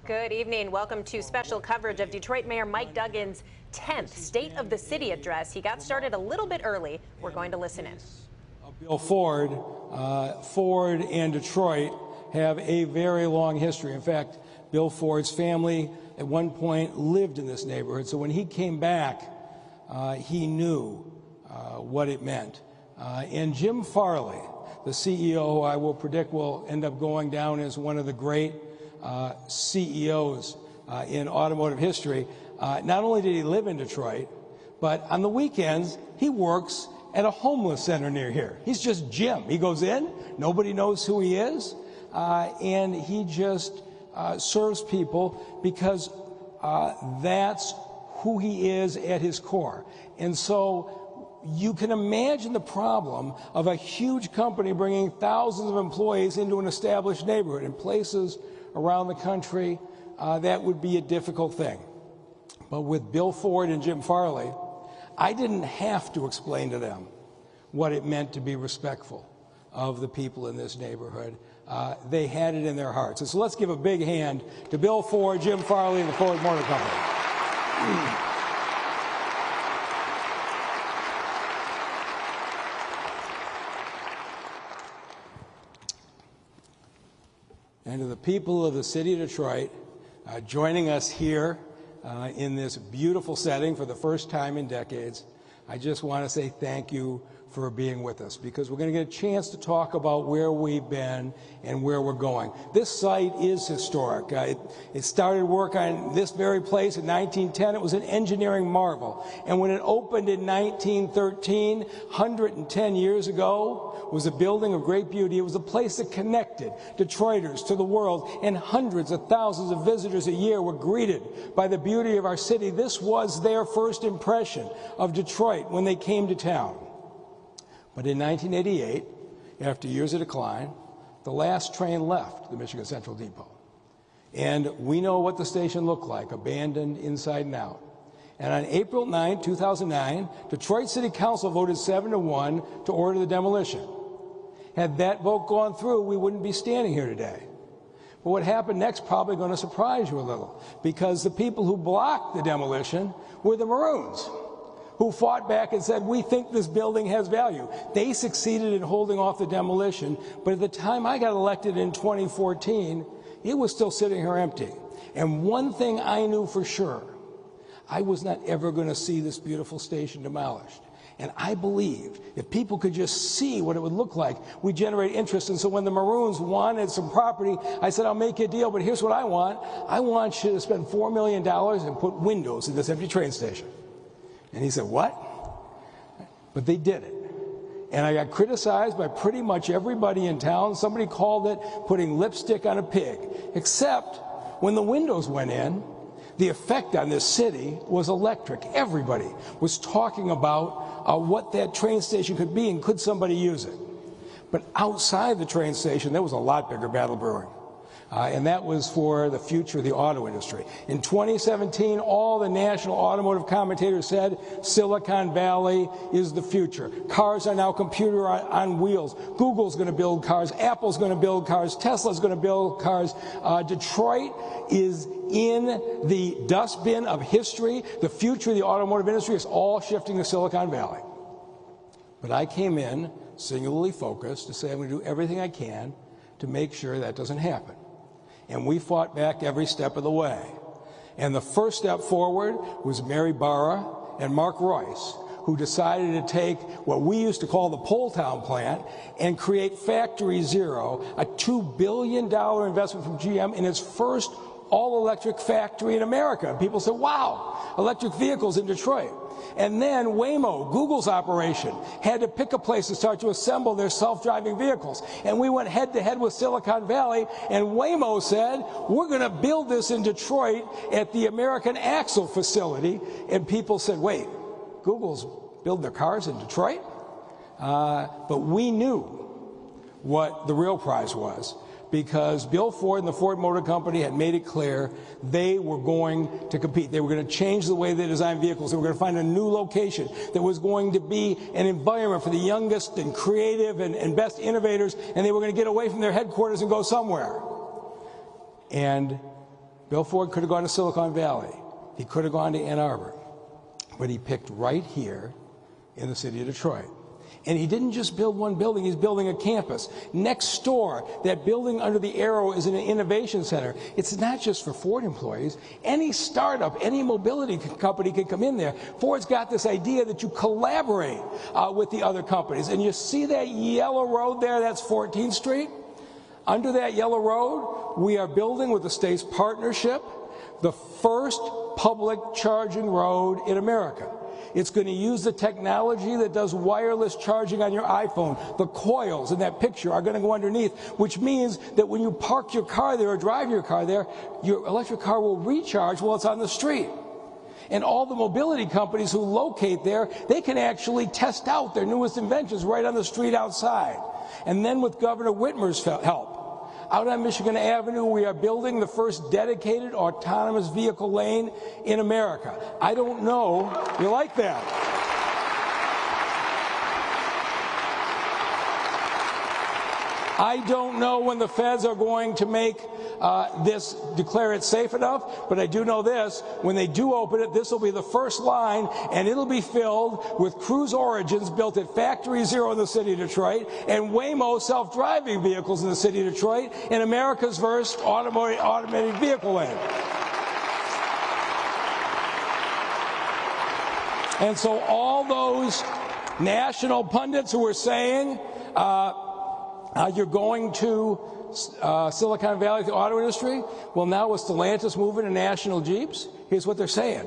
Good evening. Welcome to special coverage of Detroit Mayor Mike Duggan's 10th State of the City address. He got started a little bit early. We're going to listen in. Bill Ford, Ford and Detroit have a very long history. In fact, Bill Ford's family at one point lived in this neighborhood. So when he came back, he knew what it meant. And Jim Farley, the CEO, who I will predict will end up going down as one of the great CEOs in automotive history, not only did he live in Detroit, but on the weekends, he works at a homeless center near here. He's just Jim. He goes in, nobody knows who he is, and he just serves people because that's who he is at his core. And so you can imagine the problem of a huge company bringing thousands of employees into an established neighborhood. In places around the country, that would be a difficult thing. But with Bill Ford and Jim Farley, I didn't have to explain to them what it meant to be respectful of the people in this neighborhood. They had it in their hearts. And so let's give a big hand to Bill Ford, Jim Farley, and the Ford Motor Company. And to the people of the city of Detroit joining us here in this beautiful setting for the first time in decades, I just want to say thank you for being with us, because we're going to get a chance to talk about where we've been and where we're going. This site is historic. It started work on this very place in 1910. It was an engineering marvel. And when it opened in 1913, 110 years ago, was a building of great beauty. It was a place that connected Detroiters to the world, and hundreds of thousands of visitors a year were greeted by the beauty of our city. This was their first impression of Detroit when they came to town. But in 1988, after years of decline, the last train left the Michigan Central Depot. And we know what the station looked like, abandoned inside and out. And on April 9, 2009, Detroit City Council voted 7-1 to order the demolition. Had that vote gone through, we wouldn't be standing here today. But what happened next probably going to surprise you a little, because the people who blocked the demolition were the Maroons, who fought back and said, we think this building has value. They succeeded in holding off the demolition, but at the time I got elected in 2014, it was still sitting here empty. And one thing I knew for sure, I was not ever going to see this beautiful station demolished. And I believed if people could just see what it would look like, we'd generate interest. And so when the Maroons wanted some property, I said, I'll make you a deal, but here's what I want. I want you to spend $4 million and put windows in this empty train station. And he said, what? But they did it. And I got criticized by pretty much everybody in town. Somebody called it putting lipstick on a pig. Except when the windows went in, the effect on this city was electric. Everybody was talking about what that train station could be and could somebody use it. But outside the train station, there was a lot bigger battle brewing. And that was for the future of the auto industry. In 2017, all the national automotive commentators said Silicon Valley is the future. Cars are now computer on wheels. Google's going to build cars. Apple's going to build cars. Tesla's going to build cars. Detroit is in the dustbin of history. The future of the automotive industry is all shifting to Silicon Valley. But I came in singularly focused to say I'm going to do everything I can to make sure that doesn't happen. And we fought back every step of the way. And the first step forward was Mary Barra and Mark Royce, who decided to take what we used to call the Poletown plant and create Factory Zero, a $2 billion investment from GM in its first all-electric factory in America. People said, wow, electric vehicles in Detroit. And then Waymo, Google's operation, had to pick a place to start to assemble their self-driving vehicles. And we went head-to-head with Silicon Valley, and Waymo said, we're going to build this in Detroit at the American Axle facility. And people said, wait, Google's building their cars in Detroit? But we knew what the real prize was, because Bill Ford and the Ford Motor Company had made it clear they were going to compete. They were going to change the way they designed vehicles. They were going to find a new location that was going to be an environment for the youngest and creative and best innovators, and they were going to get away from their headquarters and go somewhere. And Bill Ford could have gone to Silicon Valley. He could have gone to Ann Arbor. But he picked right here in the city of Detroit. And he didn't just build one building, he's building a campus. Next door, that building under the arrow is an innovation center. It's not just for Ford employees. Any startup, any mobility company can come in there. Ford's got this idea that you collaborate with the other companies. And you see that yellow road there, that's 14th Street? Under that yellow road, we are building with the state's partnership the first public charging road in America. It's going to use the technology that does wireless charging on your iPhone. The coils in that picture are going to go underneath, which means that when you park your car there or drive your car there, your electric car will recharge while it's on the street. And all the mobility companies who locate there, they can actually test out their newest inventions right on the street outside. And then with Governor Whitmer's help, out on Michigan Avenue, we are building the first dedicated autonomous vehicle lane in America. I don't know. You like that? I don't know when the feds are going to make declare it safe enough, but I do know this: when they do open it, this will be the first line, and it'll be filled with Cruise Origins built at Factory Zero in the city of Detroit, and Waymo self-driving vehicles in the city of Detroit, in America's first automated vehicle lane. And so all those national pundits who were saying you're going to Silicon Valley, the auto industry. Well, now with Stellantis moving to National Jeeps, here's what they're saying.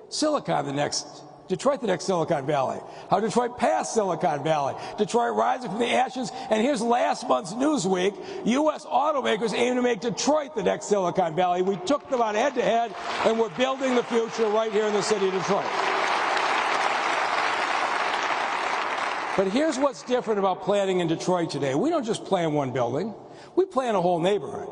Detroit the next Silicon Valley. How Detroit passed Silicon Valley. Detroit rising from the ashes. And here's last month's Newsweek. U.S. automakers aim to make Detroit the next Silicon Valley. We took them on head-to-head, and we're building the future right here in the city of Detroit. But here's what's different about planning in Detroit today. We don't just plan one building. We plan a whole neighborhood.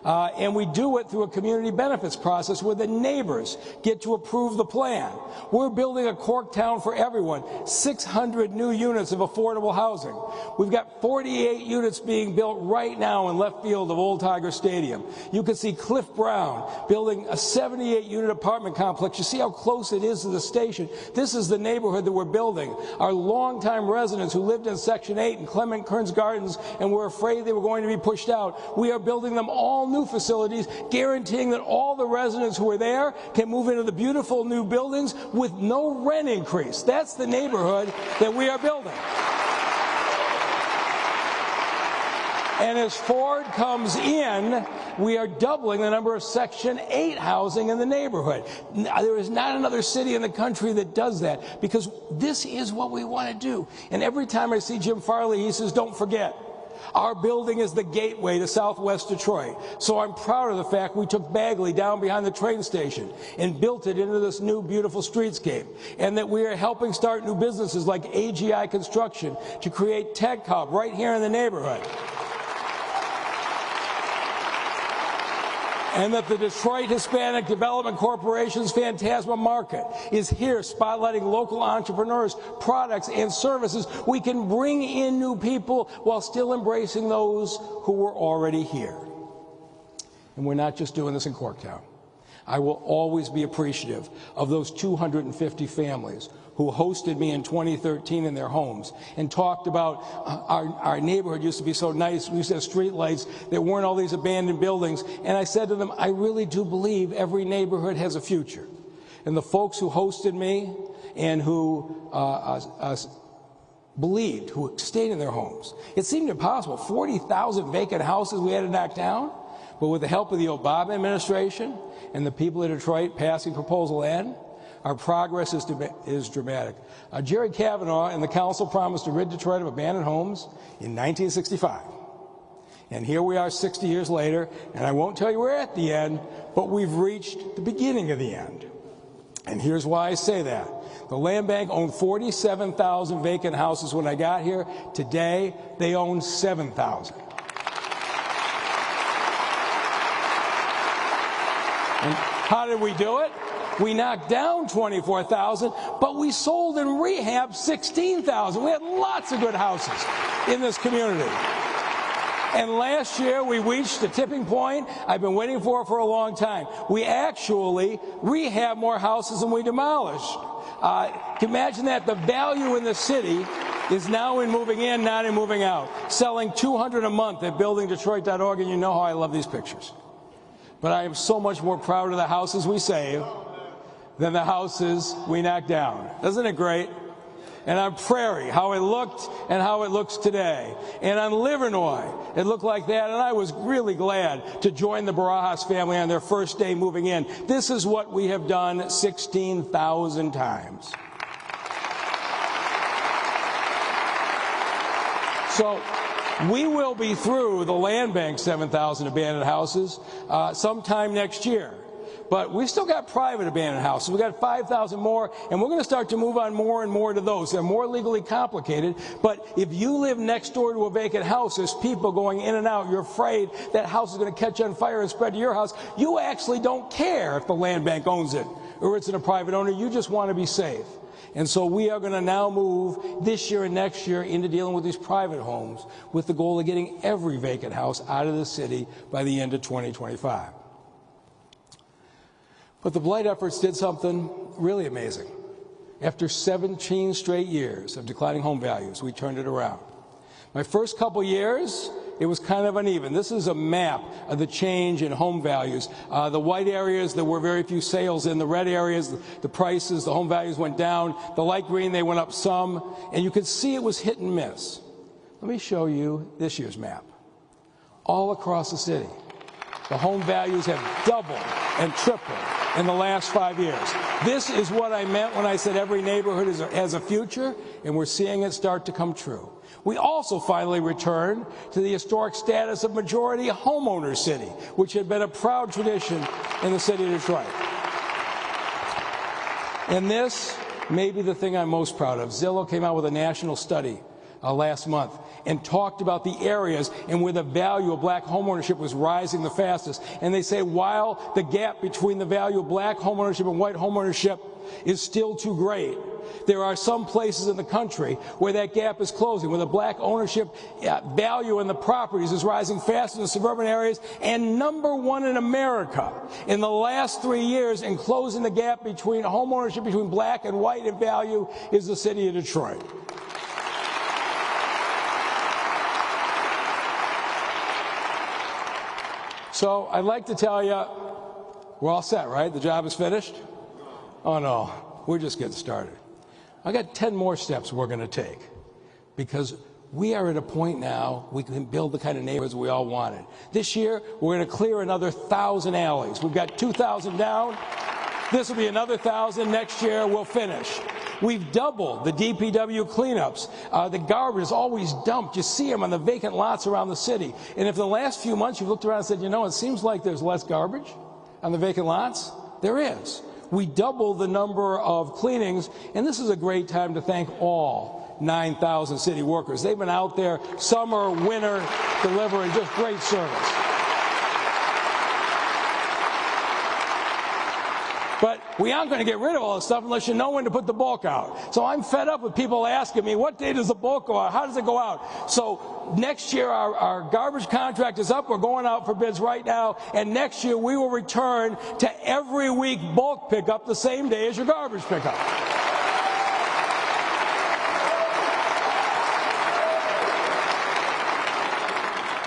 And we do it through a community benefits process where the neighbors get to approve the plan. We're building a cork town for everyone, 600 new units of affordable housing. We've got 48 units being built right now in left field of Old Tiger Stadium. You can see Cliff Brown building a 78-unit apartment complex. You see how close it is to the station. This is the neighborhood that we're building. Our longtime residents who lived in Section 8 in Clement Kearns Gardens and were afraid they were going to be pushed out, we are building them all new facilities, guaranteeing that all the residents who are there can move into the beautiful new buildings with no rent increase. That's the neighborhood that we are building. And as Ford comes in, we are doubling the number of Section 8 housing in the neighborhood. There is not another city in the country that does that, because this is what we want to do. And every time I see Jim Farley, he says, don't forget, our building is the gateway to Southwest Detroit. So I'm proud of the fact we took Bagley down behind the train station and built it into this new beautiful streetscape. And that we are helping start new businesses like AGI Construction to create Tech Hub right here in the neighborhood. And that the Detroit Hispanic Development Corporation's Phantasma Market is here spotlighting local entrepreneurs, products, and services. We can bring in new people while still embracing those who were already here. And we're not just doing this in Corktown. I will always be appreciative of those 250 families who hosted me in 2013 in their homes and talked about our neighborhood used to be so nice. We used to have street lights. There weren't all these abandoned buildings. And I said to them, I really do believe every neighborhood has a future. And the folks who hosted me and who believed, who stayed in their homes, it seemed impossible. 40,000 vacant houses we had to knock down. But with the help of the Obama administration and the people of Detroit passing Proposal N, our progress is dramatic. Jerry Kavanaugh and the council promised to rid Detroit of abandoned homes in 1965. And here we are 60 years later, and I won't tell you we're at the end, but we've reached the beginning of the end. And here's why I say that. The land bank owned 47,000 vacant houses when I got here. Today, they own 7,000. And how did we do it? We knocked down 24,000, but we sold and rehabbed 16,000. We had lots of good houses in this community. And last year, we reached a tipping point I've been waiting for a long time. We actually rehab more houses than we demolished. Can you imagine that? The value in the city is now in moving in, not in moving out. Selling $200 a month at buildingdetroit.org, and you know how I love these pictures. But I am so much more proud of the houses we save than the houses we knock down. Isn't it great? And on Prairie, how it looked and how it looks today. And on Livernois, it looked like that. And I was really glad to join the Barajas family on their first day moving in. This is what we have done 16,000 times. So we will be through the land bank 7,000 abandoned houses sometime next year. But we still got private abandoned houses. We've got 5,000 more, and we're going to start to move on more and more to those. They're more legally complicated, but if you live next door to a vacant house, there's people going in and out, you're afraid that house is going to catch on fire and spread to your house. You actually don't care if the land bank owns it or it's in a private owner. You just want to be safe. And so we are going to now move this year and next year into dealing with these private homes with the goal of getting every vacant house out of the city by the end of 2025. But the blight efforts did something really amazing. After 17 straight years of declining home values, we turned it around. My first couple years, it was kind of uneven. This is a map of the change in home values. The white areas, there were very few sales in. The red areas, the prices, the home values went down. The light green, they went up some. And you could see it was hit and miss. Let me show you this year's map. All across the city, the home values have doubled and tripled in the last 5 years. This is what I meant when I said every neighborhood has a future, and we're seeing it start to come true. We also finally returned to the historic status of majority homeowner city, which had been a proud tradition in the city of Detroit. And this may be the thing I'm most proud of. Zillow came out with a national study last month and talked about the areas and where the value of black homeownership was rising the fastest. And they say while the gap between the value of black homeownership and white homeownership is still too great, there are some places in the country where that gap is closing, where the black ownership value in the properties is rising faster in the suburban areas, and #1 in America in the last 3 years in closing the gap between homeownership between black and white in value is the city of Detroit. So I'd like to tell you, we're all set, right? The job is finished? Oh no, we're just getting started. I got 10 more steps we're going to take because we are at a point now we can build the kind of neighborhoods we all wanted. This year, we're going to clear another 1,000 alleys. We've got 2,000 down. This will be another 1,000. Next year, we'll finish. We've doubled the DPW cleanups. The garbage is always dumped. You see them on the vacant lots around the city. And if the last few months you've looked around and said, you know, it seems like there's less garbage on the vacant lots, there is. We doubled the number of cleanings, and this is a great time to thank all 9,000 city workers. They've been out there summer, winter, delivering just great service. But we aren't going to get rid of all this stuff unless you know when to put the bulk out. So I'm fed up with people asking me, what day does the bulk go out? How does it go out? So next year, our garbage contract is up. We're going out for bids right now. And next year, we will return to every week bulk pickup the same day as your garbage pickup.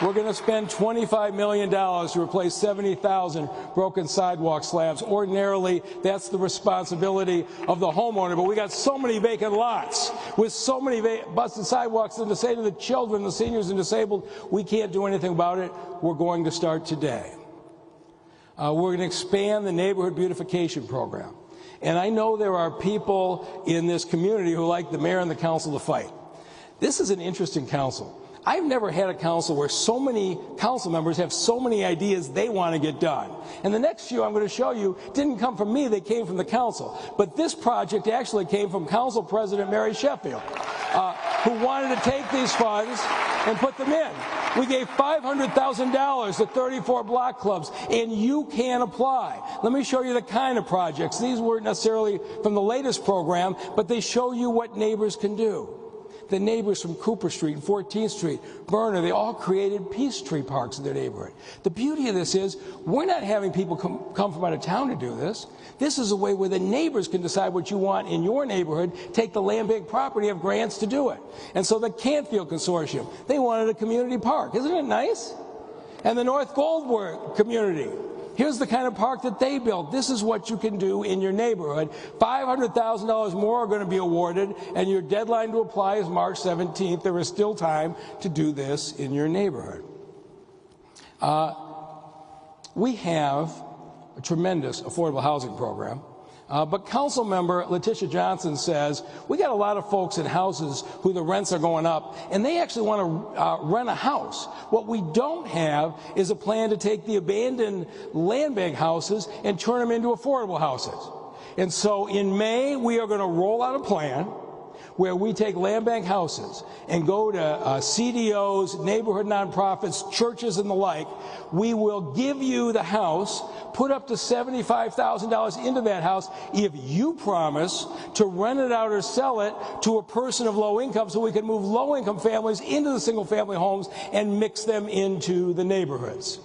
We're going to spend $25 million to replace 70,000 broken sidewalk slabs. Ordinarily, that's the responsibility of the homeowner, but we got so many vacant lots with so many busted sidewalks, and to say to the children, the seniors, and disabled, we can't do anything about it. We're going to start today. We're going to expand the neighborhood beautification program. And I know there are people in this community who like the mayor and the council to fight. This is an interesting council. I've never had a council where so many council members have so many ideas they want to get done. And the next few I'm going to show you didn't come from me, they came from the council. But this project actually came from Council President Mary Sheffield, who wanted to take these funds and put them in. We gave $500,000 to 34 block clubs, and you can apply. Let me show you the kind of projects. These weren't necessarily from the latest program, but they show you what neighbors can do. the neighbors from Cooper Street and 14th Street, Berner, they all created peace tree parks in their neighborhood. The beauty of this is we're not having people come from out of town to do this. This is a way where the neighbors can decide what you want in your neighborhood, take the land bank property, have grants to do it. And so the Canfield Consortium, they wanted a community park. Isn't it nice? And the North Goldberg community, here's the kind of park that they built. This is what you can do in your neighborhood. $500,000 more are going to be awarded, and your deadline to apply is March 17th. There is still time to do this in your neighborhood. We have a tremendous affordable housing program. But Council Member Letitia Johnson says, we got a lot of folks in houses who the rents are going up, and they actually want to rent a house. What we don't have is a plan to take the abandoned land bank houses and turn them into affordable houses. And so in May, we are going to roll out a plan where we take land bank houses and go to CDOs, neighborhood nonprofits, churches, and the like. We will give you the house, put up to $75,000 into that house if you promise to rent it out or sell it to a person of low income, so we can move low-income families into the single-family homes and mix them into the neighborhoods.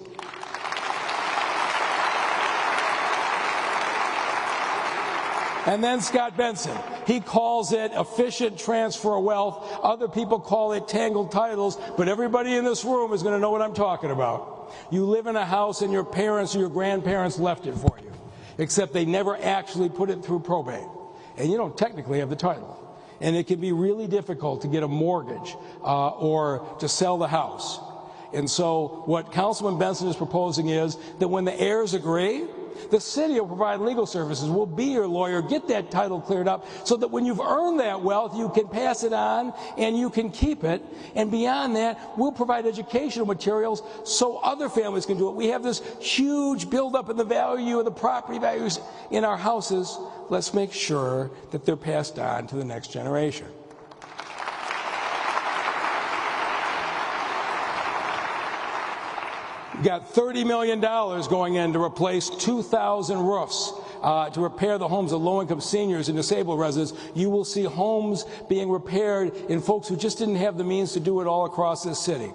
And then Scott Benson, he calls it efficient transfer of wealth. Other people call it tangled titles, but everybody in this room is going to know what I'm talking about. You live in a house and your parents or your grandparents left it for you, except they never actually put it through probate. And you don't technically have the title. And it can be really difficult to get a mortgage or to sell the house. And so what Councilman Benson is proposing is that when the heirs agree, the city will provide legal services. We'll be your lawyer, get that title cleared up, so that when you've earned that wealth, you can pass it on and you can keep it. And beyond that, we'll provide educational materials so other families can do it. We have this huge buildup in the value of the property values in our houses. Let's make sure that they're passed on to the next generation. We've got $30 million going in to replace 2,000 roofs, to repair the homes of low-income seniors and disabled residents. You will see homes being repaired in folks who just didn't have the means to do it all across this city.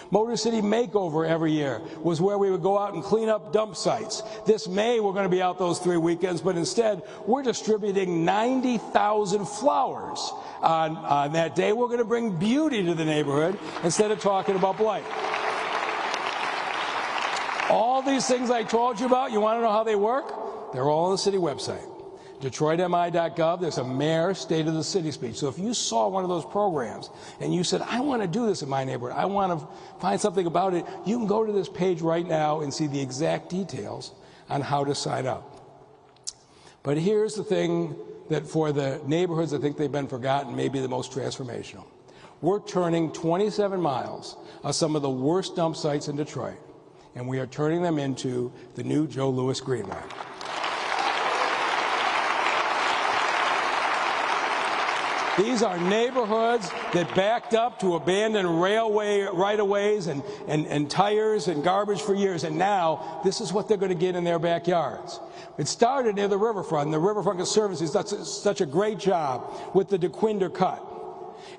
Motor City Makeover every year was where we would go out and clean up dump sites. This May, we're going to be out those 3 weekends, but instead, we're distributing 90,000 flowers on that day. We're going to bring beauty to the neighborhood instead of talking about blight. All these things I told you about, you want to know how they work? They're all on the city website. DetroitMI.gov, there's a mayor state of the city speech. So if you saw one of those programs and you said, I want to do this in my neighborhood, I want to find something about it, you can go to this page right now and see the exact details on how to sign up. But here's the thing that for the neighborhoods I think they've been forgotten, may be the most transformational. We're turning 27 miles of some of the worst dump sites in Detroit, and we are turning them into the new Joe Louis Greenway. These are neighborhoods that backed up to abandoned railway right-of-ways and tires and garbage for years, and now this is what they're going to get in their backyards. It started near the riverfront, and the Riverfront Conservancy does such a great job with the DeQuinder cut.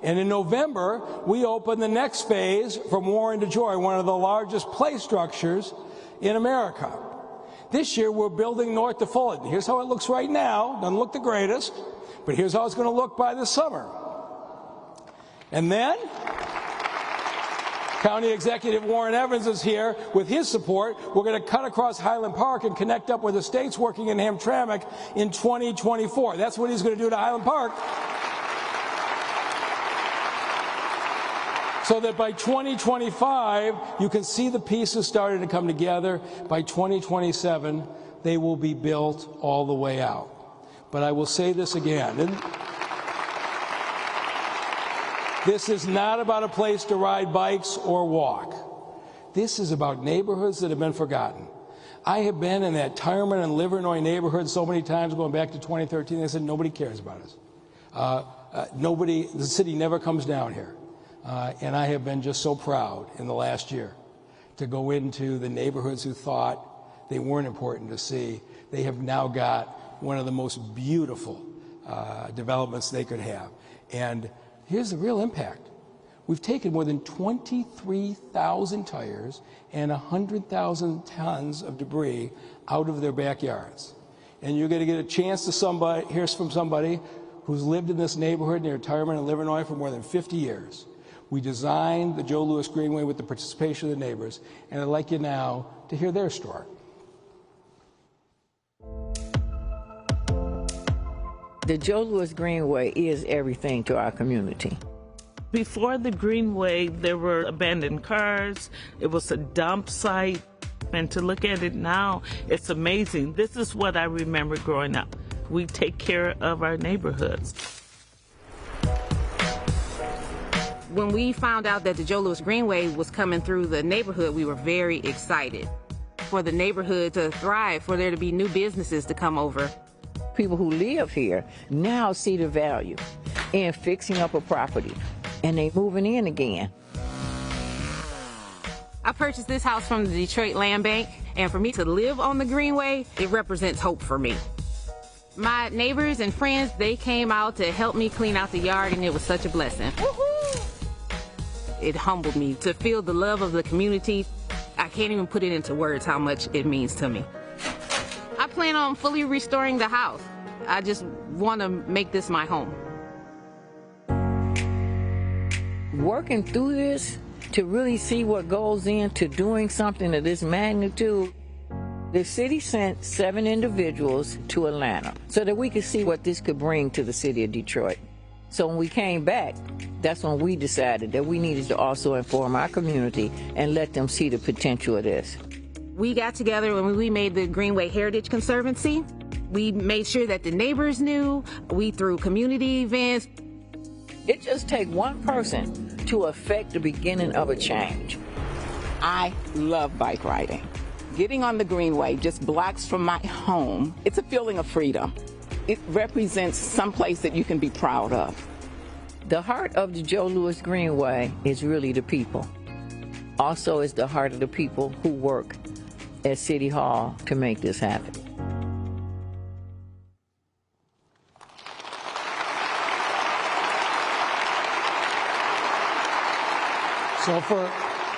And in November, we opened the next phase from Warren to Joy, one of the largest play structures in America. This year, we're building north to Fullerton. Here's how it looks right now. Doesn't look the greatest, but here's how it's going to look by the summer. And then, County Executive Warren Evans is here with his support. We're going to cut across Highland Park and connect up with the states working in Hamtramck in 2024. That's what he's going to do to Highland Park. So that by 2025, you can see the pieces starting to come together. By 2027, they will be built all the way out. But I will say this again. This is not about a place to ride bikes or walk. This is about neighborhoods that have been forgotten. I have been in that Tireman and Livernois neighborhood so many times going back to 2013. They said nobody cares about us. The city never comes down here. And I have been just so proud in the last year to go into the neighborhoods who thought they weren't important to see. They have now got one of the most beautiful developments they could have. And here's the real impact. We've taken more than 23,000 tires and 100,000 tons of debris out of their backyards. And you're going to get a chance to hear from somebody who's lived in this neighborhood near retirement in Livernois for more than 50 years. We designed the Joe Louis Greenway with the participation of the neighbors, and I'd like you now to hear their story. The Joe Louis Greenway is everything to our community. Before the Greenway, there were abandoned cars. It was a dump site. And to look at it now, it's amazing. This is what I remember growing up. We take care of our neighborhoods. When we found out that the Joe Louis Greenway was coming through the neighborhood, we were very excited for the neighborhood to thrive, for there to be new businesses to come over. People who live here now see the value in fixing up a property, and they moving in again. I purchased this house from the Detroit Land Bank, and for me to live on the Greenway, it represents hope for me. My neighbors and friends, they came out to help me clean out the yard, and it was such a blessing. Woo-hoo! It humbled me to feel the love of the community. I can't even put it into words how much it means to me. I plan on fully restoring the house. I just want to make this my home. Working through this, to really see what goes into doing something of this magnitude, the city sent 7 individuals to Atlanta so that we could see what this could bring to the city of Detroit. So when we came back, that's when we decided that we needed to also inform our community and let them see the potential of this. We got together when we made the Greenway Heritage Conservancy. We made sure that the neighbors knew. We threw community events. It just takes one person to affect the beginning of a change. I love bike riding. Getting on the Greenway, just blocks from my home, it's a feeling of freedom. It represents some place that you can be proud of. The heart of the Joe Louis Greenway is really the people. Also, it's the heart of the people who work at City Hall to make this happen. So for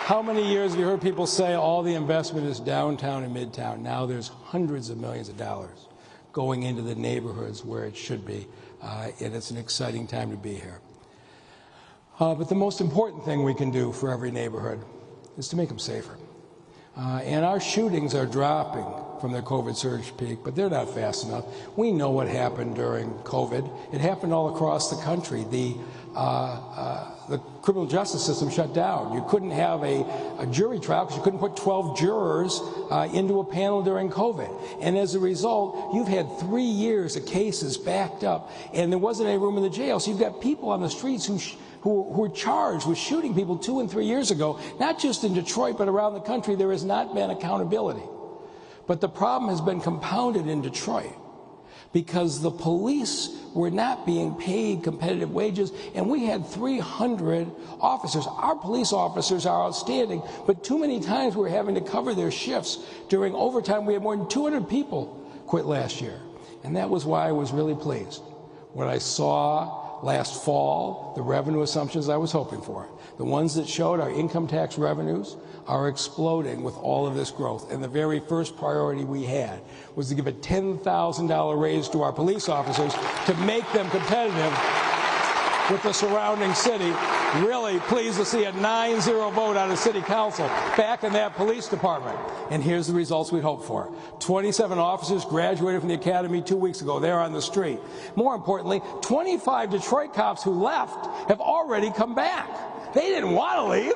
how many years have you heard people say all the investment is downtown and midtown? Now there's hundreds of millions of dollars going into the neighborhoods where it should be, and it's an exciting time to be here. But the most important thing we can do for every neighborhood is to make them safer. And our shootings are dropping from their COVID surge peak, but they're not fast enough. We know what happened during COVID. It happened all across the country. The criminal justice system shut down. You couldn't have a jury trial because you couldn't put 12 jurors into a panel during COVID. And as a result, you've had 3 years of cases backed up, and there wasn't any room in the jail. So you've got people on the streets who were charged with shooting people 2 and 3 years ago, not just in Detroit, but around the country. There has not been accountability. But the problem has been compounded in Detroit because the police were not being paid competitive wages, and we had 300 officers. Our police officers are outstanding, but too many times we were having to cover their shifts during overtime. We had more than 200 people quit last year, and that was why I was really pleased when I saw last fall the revenue assumptions I was hoping for. The ones that showed our income tax revenues are exploding with all of this growth. And the very first priority we had was to give a $10,000 raise to our police officers to make them competitive with the surrounding city. Really pleased to see a 9-0 vote out of City Council back in that police department. And here's the results we hoped for. 27 officers graduated from the academy 2 weeks ago. They're on the street. More importantly, 25 Detroit cops who left have already come back. They didn't want to leave.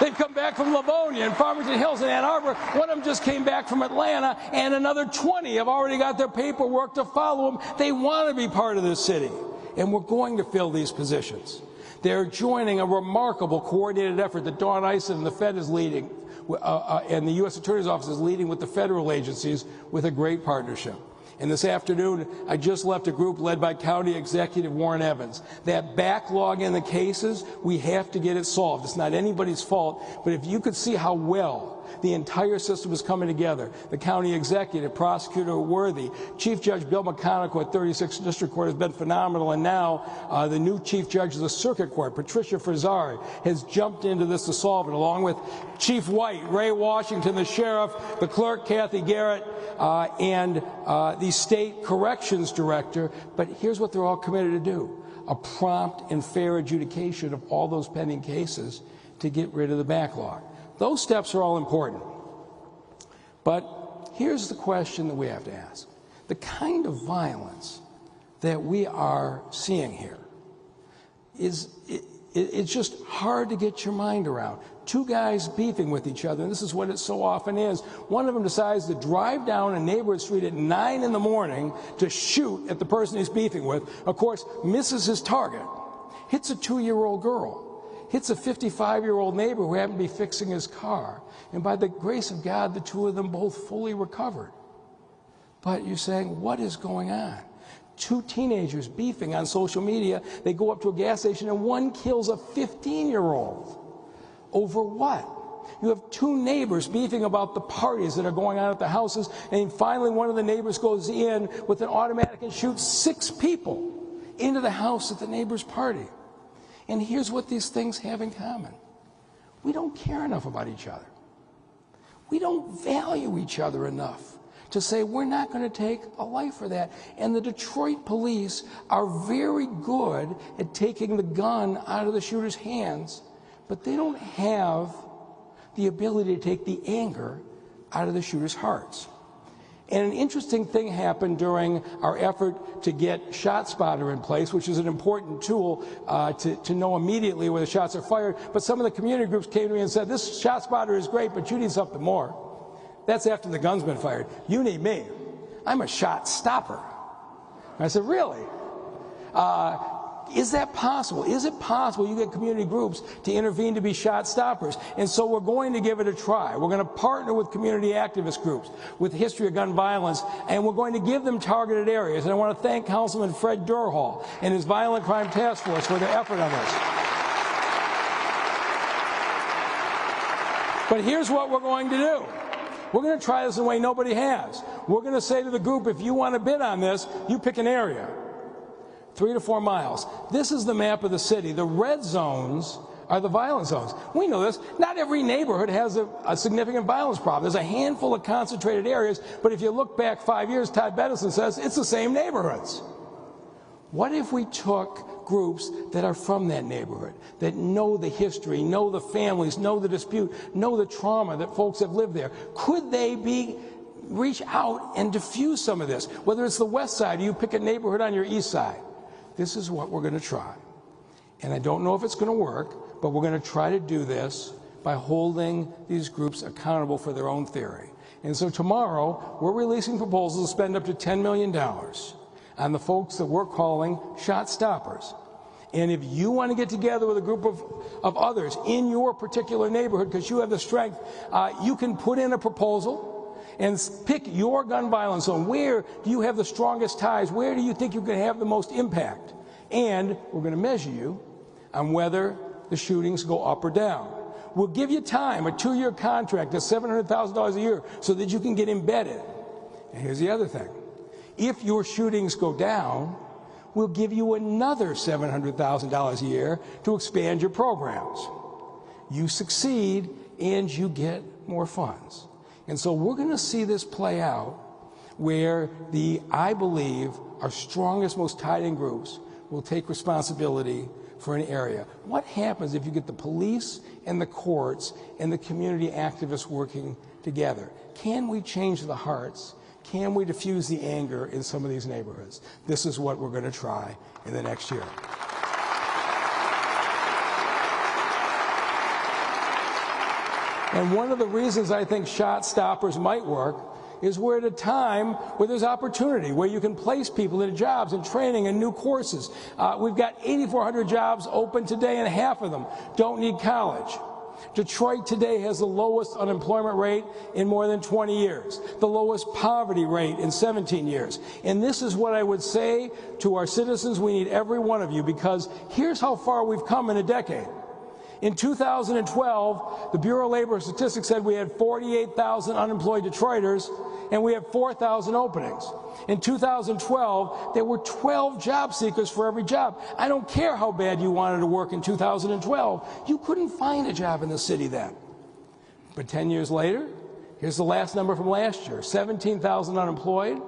They've come back from Livonia and Farmington Hills and Ann Arbor. One of them just came back from Atlanta, and another 20 have already got their paperwork to follow them. They want to be part of this city, and we're going to fill these positions. They're joining a remarkable coordinated effort that Dawn Eisen and the Fed is leading, and the U.S. Attorney's Office is leading with the federal agencies with a great partnership. And this afternoon, I just left a group led by County Executive Warren Evans. That backlog in the cases, we have to get it solved. It's not anybody's fault, but if you could see how well The entire system is coming together. The county executive, Prosecutor Worthy, Chief Judge Bill McConaughey at 36th District Court has been phenomenal, and now the new Chief Judge of the Circuit Court, Patricia Frazari, has jumped into this to solve it, along with Chief White, Ray Washington, the sheriff, the clerk, Kathy Garrett, and the state corrections director. But here's what they're all committed to do: a prompt and fair adjudication of all those pending cases to get rid of the backlog. Those steps are all important. But here's the question that we have to ask. The kind of violence that we are seeing here it's just hard to get your mind around. Two guys beefing with each other, and this is what it so often is. One of them decides to drive down a neighborhood street at 9 in the morning to shoot at the person he's beefing with. Of course, misses his target, hits a 2-year-old girl, hits a 55-year-old neighbor who happened to be fixing his car. And by the grace of God, the two of them both fully recovered. But you're saying, what is going on? Two teenagers beefing on social media. They go up to a gas station and one kills a 15-year-old. Over what? You have two neighbors beefing about the parties that are going on at the houses, and finally one of the neighbors goes in with an automatic and shoots 6 people into the house at the neighbor's party. And here's what these things have in common. We don't care enough about each other. We don't value each other enough to say we're not going to take a life for that. And the Detroit police are very good at taking the gun out of the shooter's hands, but they don't have the ability to take the anger out of the shooter's hearts. And an interesting thing happened during our effort to get ShotSpotter in place, which is an important tool to know immediately where the shots are fired. But some of the community groups came to me and said, this ShotSpotter is great, but you need something more. That's after the gun's been fired. You need me. I'm a shot stopper. I said, really? Is that possible? Is it possible you get community groups to intervene to be shot stoppers? And so we're going to give it a try. We're going to partner with community activist groups with history of gun violence, and we're going to give them targeted areas. And I want to thank Councilman Fred Durhall and his Violent Crime Task Force for their effort on this. But here's what we're going to do. We're going to try this in a way nobody has. We're going to say to the group, if you want to bid on this, you pick an area. 3 to 4 miles. This is the map of the city. The red zones are the violent zones. We know this. Not every neighborhood has a significant violence problem. There's a handful of concentrated areas, but if you look back 5 years, Todd Bedison says it's the same neighborhoods. What if we took groups that are from that neighborhood, that know the history, know the families, know the dispute, know the trauma that folks have lived there? Could they reach out and diffuse some of this? Whether it's the west side, or you pick a neighborhood on your east side. This is what we're going to try. And I don't know if it's going to work, but we're going to try to do this by holding these groups accountable for their own theory. And so tomorrow, we're releasing proposals to spend up to $10 million on the folks that we're calling shot stoppers. And if you want to get together with a group of others in your particular neighborhood, because you have the strength, you can put in a proposal and pick your gun violence zone. Where do you have the strongest ties? Where do you think you can have the most impact? And we're going to measure you on whether the shootings go up or down. We'll give you time, a 2-year contract at $700,000 a year, so that you can get embedded. And here's the other thing. If your shootings go down, we'll give you another $700,000 a year to expand your programs. You succeed, and you get more funds. And so we're going to see this play out where I believe, our strongest, most tied-in groups will take responsibility for an area. What happens if you get the police and the courts and the community activists working together? Can we change the hearts? Can we diffuse the anger in some of these neighborhoods? This is what we're going to try in the next year. And one of the reasons I think shot stoppers might work is we're at a time where there's opportunity, where you can place people into jobs and training and new courses. We've got 8,400 jobs open today, and half of them don't need college. Detroit today has the lowest unemployment rate in more than 20 years, the lowest poverty rate in 17 years. And this is what I would say to our citizens: we need every one of you, because here's how far we've come in a decade. In 2012, the Bureau of Labor Statistics said we had 48,000 unemployed Detroiters, and we have 4,000 openings. In 2012, there were 12 job seekers for every job. I don't care how bad you wanted to work in 2012. You couldn't find a job in the city then. But 10 years later, here's the last number from last year. 17,000 unemployed,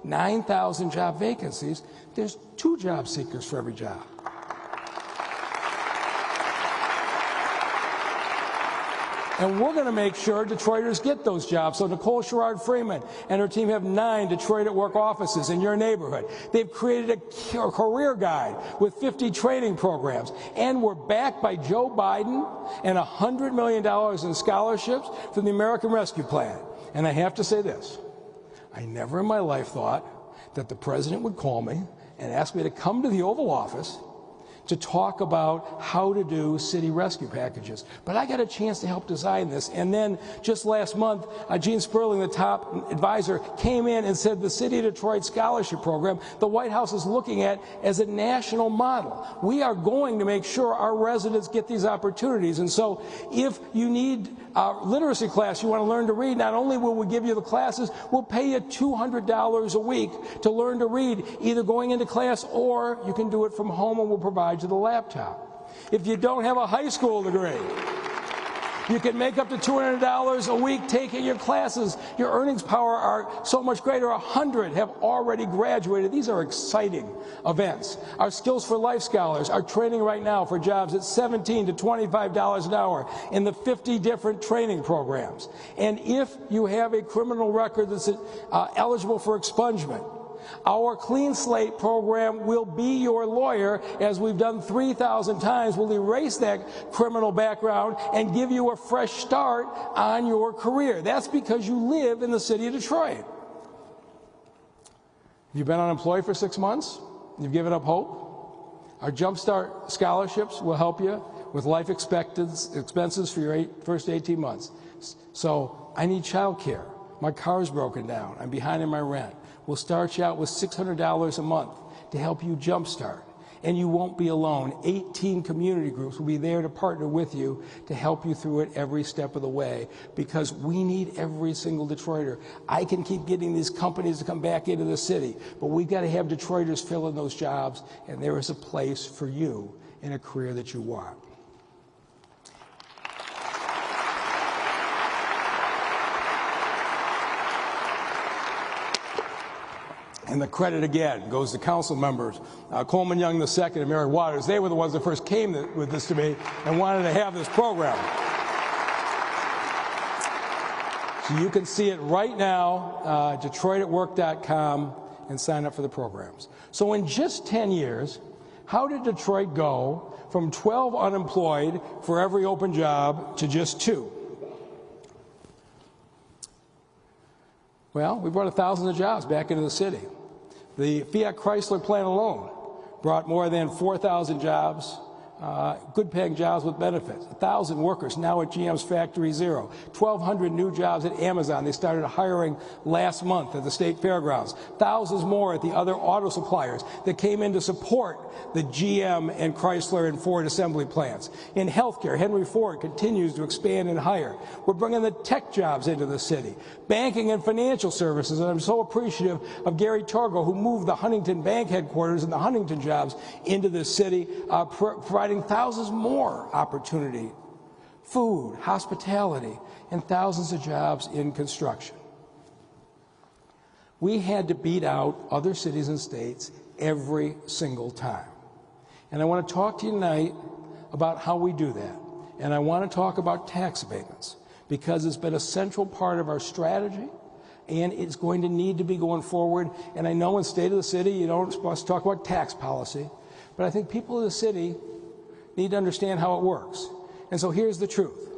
9,000 job vacancies. There's 2 job seekers for every job. And we're going to make sure Detroiters get those jobs. So Nicole Sherrod-Freeman and her team have 9 Detroit at Work offices in your neighborhood. They've created a career guide with 50 training programs. And we're backed by Joe Biden and $100 million in scholarships from the American Rescue Plan. And I have to say this. I never in my life thought that the president would call me and ask me to come to the Oval Office to talk about how to do city rescue packages. But I got a chance to help design this. And then just last month, Gene Sperling, the top advisor, came in and said the City of Detroit Scholarship Program, the White House is looking at as a national model. We are going to make sure our residents get these opportunities. And so if you need a literacy class, you want to learn to read, not only will we give you the classes, we'll pay you $200 a week to learn to read, either going into class or you can do it from home and we'll provide you the laptop. If you don't have a high school degree, you can make up to $200 a week taking your classes. Your earnings power are so much greater. 100 have already graduated. These are exciting events. Our Skills for Life scholars are training right now for jobs at $17 to $25 an hour in the 50 different training programs. And if you have a criminal record that's eligible for expungement, our Clean Slate program will be your lawyer, as we've done 3,000 times. We'll erase that criminal background and give you a fresh start on your career. That's because you live in the city of Detroit. You've been unemployed for 6 months? You've given up hope? Our Jumpstart scholarships will help you with life expenses for your first 18 months. So I need child care. My car's broken down. I'm behind in my rent. We'll start you out with $600 a month to help you jumpstart. And you won't be alone. 18 community groups will be there to partner with you to help you through it every step of the way, because we need every single Detroiter. I can keep getting these companies to come back into the city, but we've got to have Detroiters fill in those jobs, and there is a place for you in a career that you want. And the credit, again, goes to council members, Coleman Young II and Mary Waters. They were the ones that first came with this to me and wanted to have this program. So you can see it right now, DetroitAtWork.com, and sign up for the programs. So in just 10 years, how did Detroit go from 12 unemployed for every open job to just 2? Well, we brought thousands of jobs back into the city. The Fiat Chrysler plant alone brought more than 4,000 jobs, good-paying jobs with benefits. 1,000 workers now at GM's Factory Zero. 1,200 new jobs at Amazon. They started hiring last month at the state fairgrounds. Thousands more at the other auto suppliers that came in to support the GM and Chrysler and Ford assembly plants. In healthcare, Henry Ford continues to expand and hire. We're bringing the tech jobs into the city. Banking and financial services, and I'm so appreciative of Gary Torgo, who moved the Huntington Bank headquarters and the Huntington jobs into the city, providing thousands more opportunity, food, hospitality, and thousands of jobs in construction. We had to beat out other cities and states every single time. And I want to talk to you tonight about how we do that. And I want to talk about tax abatements, because it's been a central part of our strategy, and it's going to need to be going forward. And I know in State of the City, you don't supposed to talk about tax policy, but I think people of the city need to understand how it works. And so here's the truth.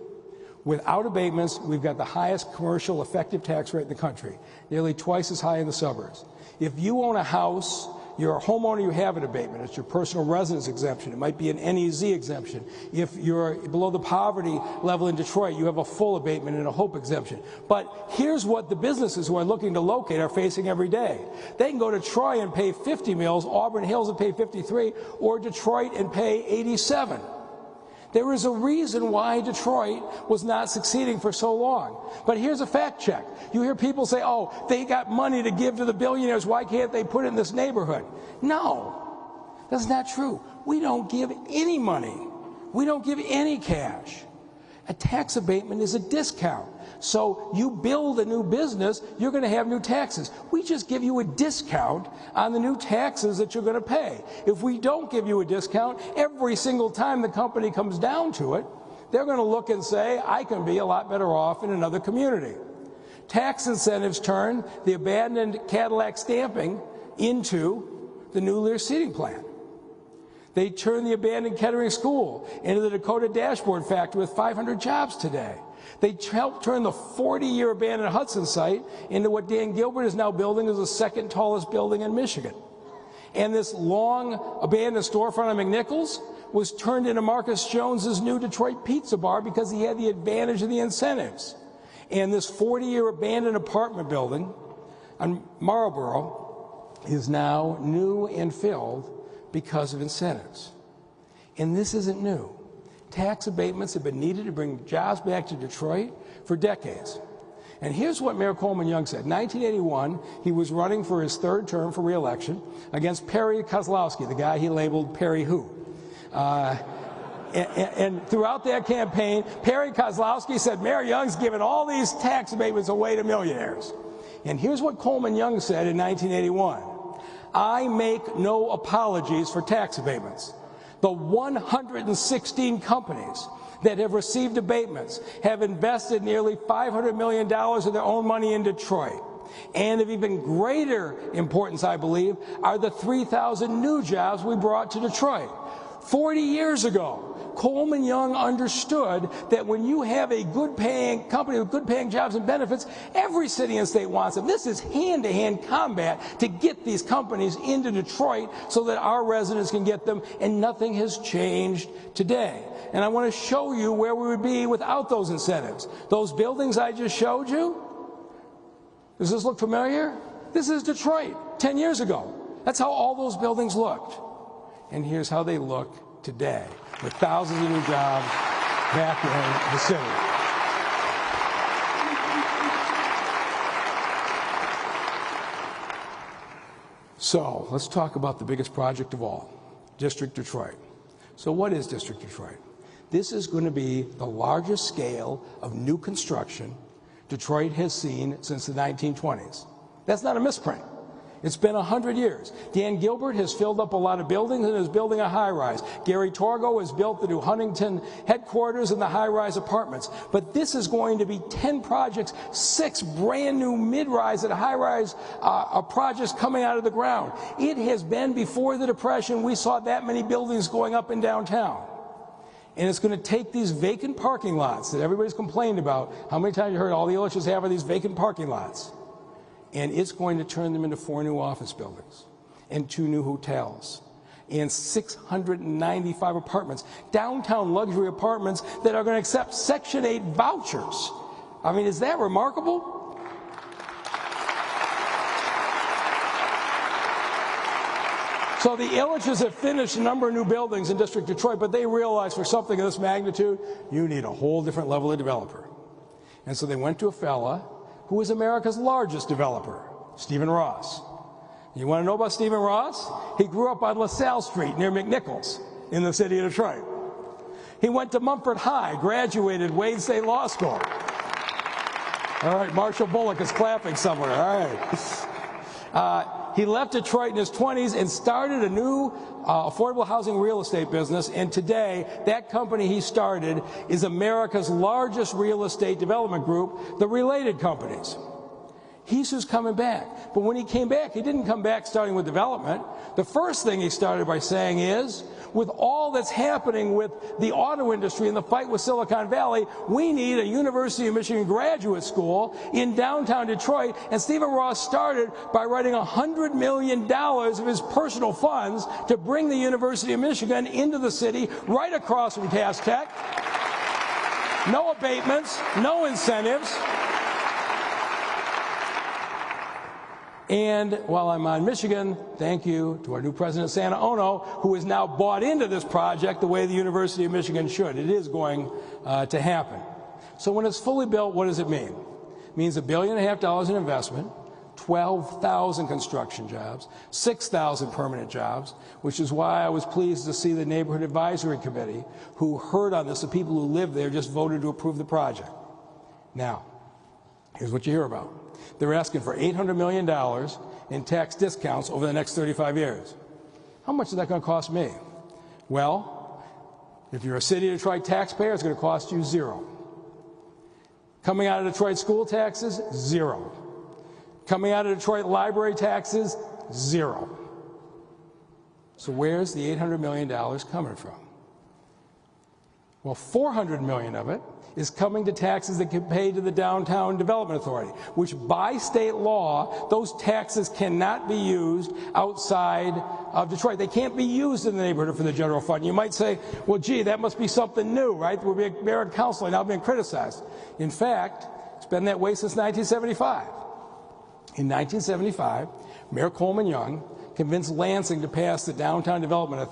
Without abatements, we've got the highest commercial effective tax rate in the country, nearly twice as high in the suburbs. If you own a house, you're a homeowner, you have an abatement. It's your personal residence exemption. It might be an NEZ exemption. If you're below the poverty level in Detroit, you have a full abatement and a HOPE exemption. But here's what the businesses who are looking to locate are facing every day. They can go to Troy and pay 50 mills, Auburn Hills and pay 53, or Detroit and pay 87. There is a reason why Detroit was not succeeding for so long. But here's a fact check. You hear people say, oh, they got money to give to the billionaires. Why can't they put it in this neighborhood? No, that's not true. We don't give any money. We don't give any cash. A tax abatement is a discount. So you build a new business, you're going to have new taxes. We just give you a discount on the new taxes that you're going to pay. If we don't give you a discount, every single time the company comes down to it, they're going to look and say, I can be a lot better off in another community. Tax incentives turn the abandoned Cadillac stamping into the new Lear seating plant. They turn the abandoned Kettering School into the Dakota Dashboard Factory with 500 jobs today. They helped turn the 40-year abandoned Hudson site into what Dan Gilbert is now building as the second tallest building in Michigan. And this long abandoned storefront on McNichols was turned into Marcus Jones's new Detroit pizza bar because he had the advantage of the incentives. And this 40-year abandoned apartment building on Marlboro is now new and filled because of incentives. And this isn't new. Tax abatements have been needed to bring jobs back to Detroit for decades. And here's what Mayor Coleman Young said. In 1981, he was running for his third term for re-election against Perry Kozlowski, the guy he labeled Perry Who. And throughout that campaign, Perry Kozlowski said, Mayor Young's giving all these tax abatements away to millionaires. And here's what Coleman Young said in 1981. I make no apologies for tax abatements. The 116 companies that have received abatements have invested nearly $500 million of their own money in Detroit. And of even greater importance, I believe, are the 3,000 new jobs we brought to Detroit. 40 years ago, Coleman Young understood that when you have a good-paying company with good-paying jobs and benefits, every city and state wants them. This is hand-to-hand combat to get these companies into Detroit so that our residents can get them, and nothing has changed today. And I want to show you where we would be without those incentives. Those buildings I just showed you, does this look familiar? This is Detroit 10 years ago. That's how all those buildings looked. And here's how they look today, with thousands of new jobs back in the city. So let's talk about the biggest project of all, District Detroit. So what is District Detroit? This is going to be the largest scale of new construction Detroit has seen since the 1920s. That's not a misprint. It's been 100 years. Dan Gilbert has filled up a lot of buildings and is building a high-rise. Gary Torgo has built the new Huntington headquarters and the high-rise apartments. But this is going to be 10 projects, 6 brand-new mid-rise and high-rise projects coming out of the ground. It has been, before the Depression, we saw that many buildings going up in downtown. And it's going to take these vacant parking lots that everybody's complained about. How many times you heard all the Illiches have are these vacant parking lots? And it's going to turn them into 4 new office buildings and 2 new hotels and 695 apartments, downtown luxury apartments that are going to accept Section 8 vouchers. I mean, is that remarkable? So the Illiches have finished a number of new buildings in District Detroit, but they realized for something of this magnitude, you need a whole different level of developer. And so they went to a fella who is America's largest developer, Stephen Ross. You want to know about Stephen Ross? He grew up on LaSalle Street near McNichols in the city of Detroit. He went to Mumford High, graduated Wayne State Law School. All right, Marshall Bullock is clapping somewhere. All right. He left Detroit in his 20s and started a new affordable housing real estate business, and today that company he started is America's largest real estate development group, the Related Companies. He's who's coming back. But when he came back, he didn't come back starting with development. The first thing he started by saying is, with all that's happening with the auto industry and the fight with Silicon Valley, we need a University of Michigan graduate school in downtown Detroit. And Stephen Ross started by writing $100 million of his personal funds to bring the University of Michigan into the city, right across from Cass Tech. No abatements, no incentives. And while I'm on Michigan, thank you to our new president, Santa Ono, who has now bought into this project the way the University of Michigan should. It is going to happen. So when it's fully built, what does it mean? It means $1.5 billion in investment, 12,000 construction jobs, 6,000 permanent jobs, which is why I was pleased to see the Neighborhood Advisory Committee, who heard on this, the people who live there, just voted to approve the project. Now, here's what you hear about. They're asking for $800 million in tax discounts over the next 35 years. How much is that going to cost me? Well, if you're a City of Detroit taxpayer, it's going to cost you $0. Coming out of Detroit school taxes, $0. Coming out of Detroit library taxes, $0. So where's the $800 million coming from? Well, $400 million of it is coming to taxes that get paid to the Downtown Development Authority, which by state law, those taxes cannot be used outside of Detroit. They can't be used in the neighborhood for the general fund. You might say, well, gee, that must be something new, right? We're being mayor and council now being criticized. In fact, it's been that way since 1975. In 1975, Mayor Coleman Young convinced Lansing to pass the Downtown Development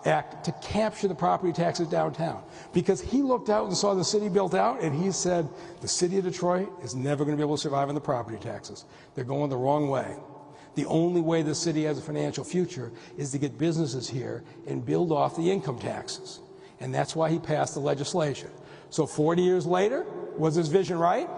Act to capture the property taxes downtown, because he looked out and saw the city built out, and he said the city of Detroit is never going to be able to survive on the property taxes. They're going the wrong way. The only way the city has a financial future is to get businesses here and build off the income taxes, and that's why he passed the legislation. So 40 years later, was his vision right?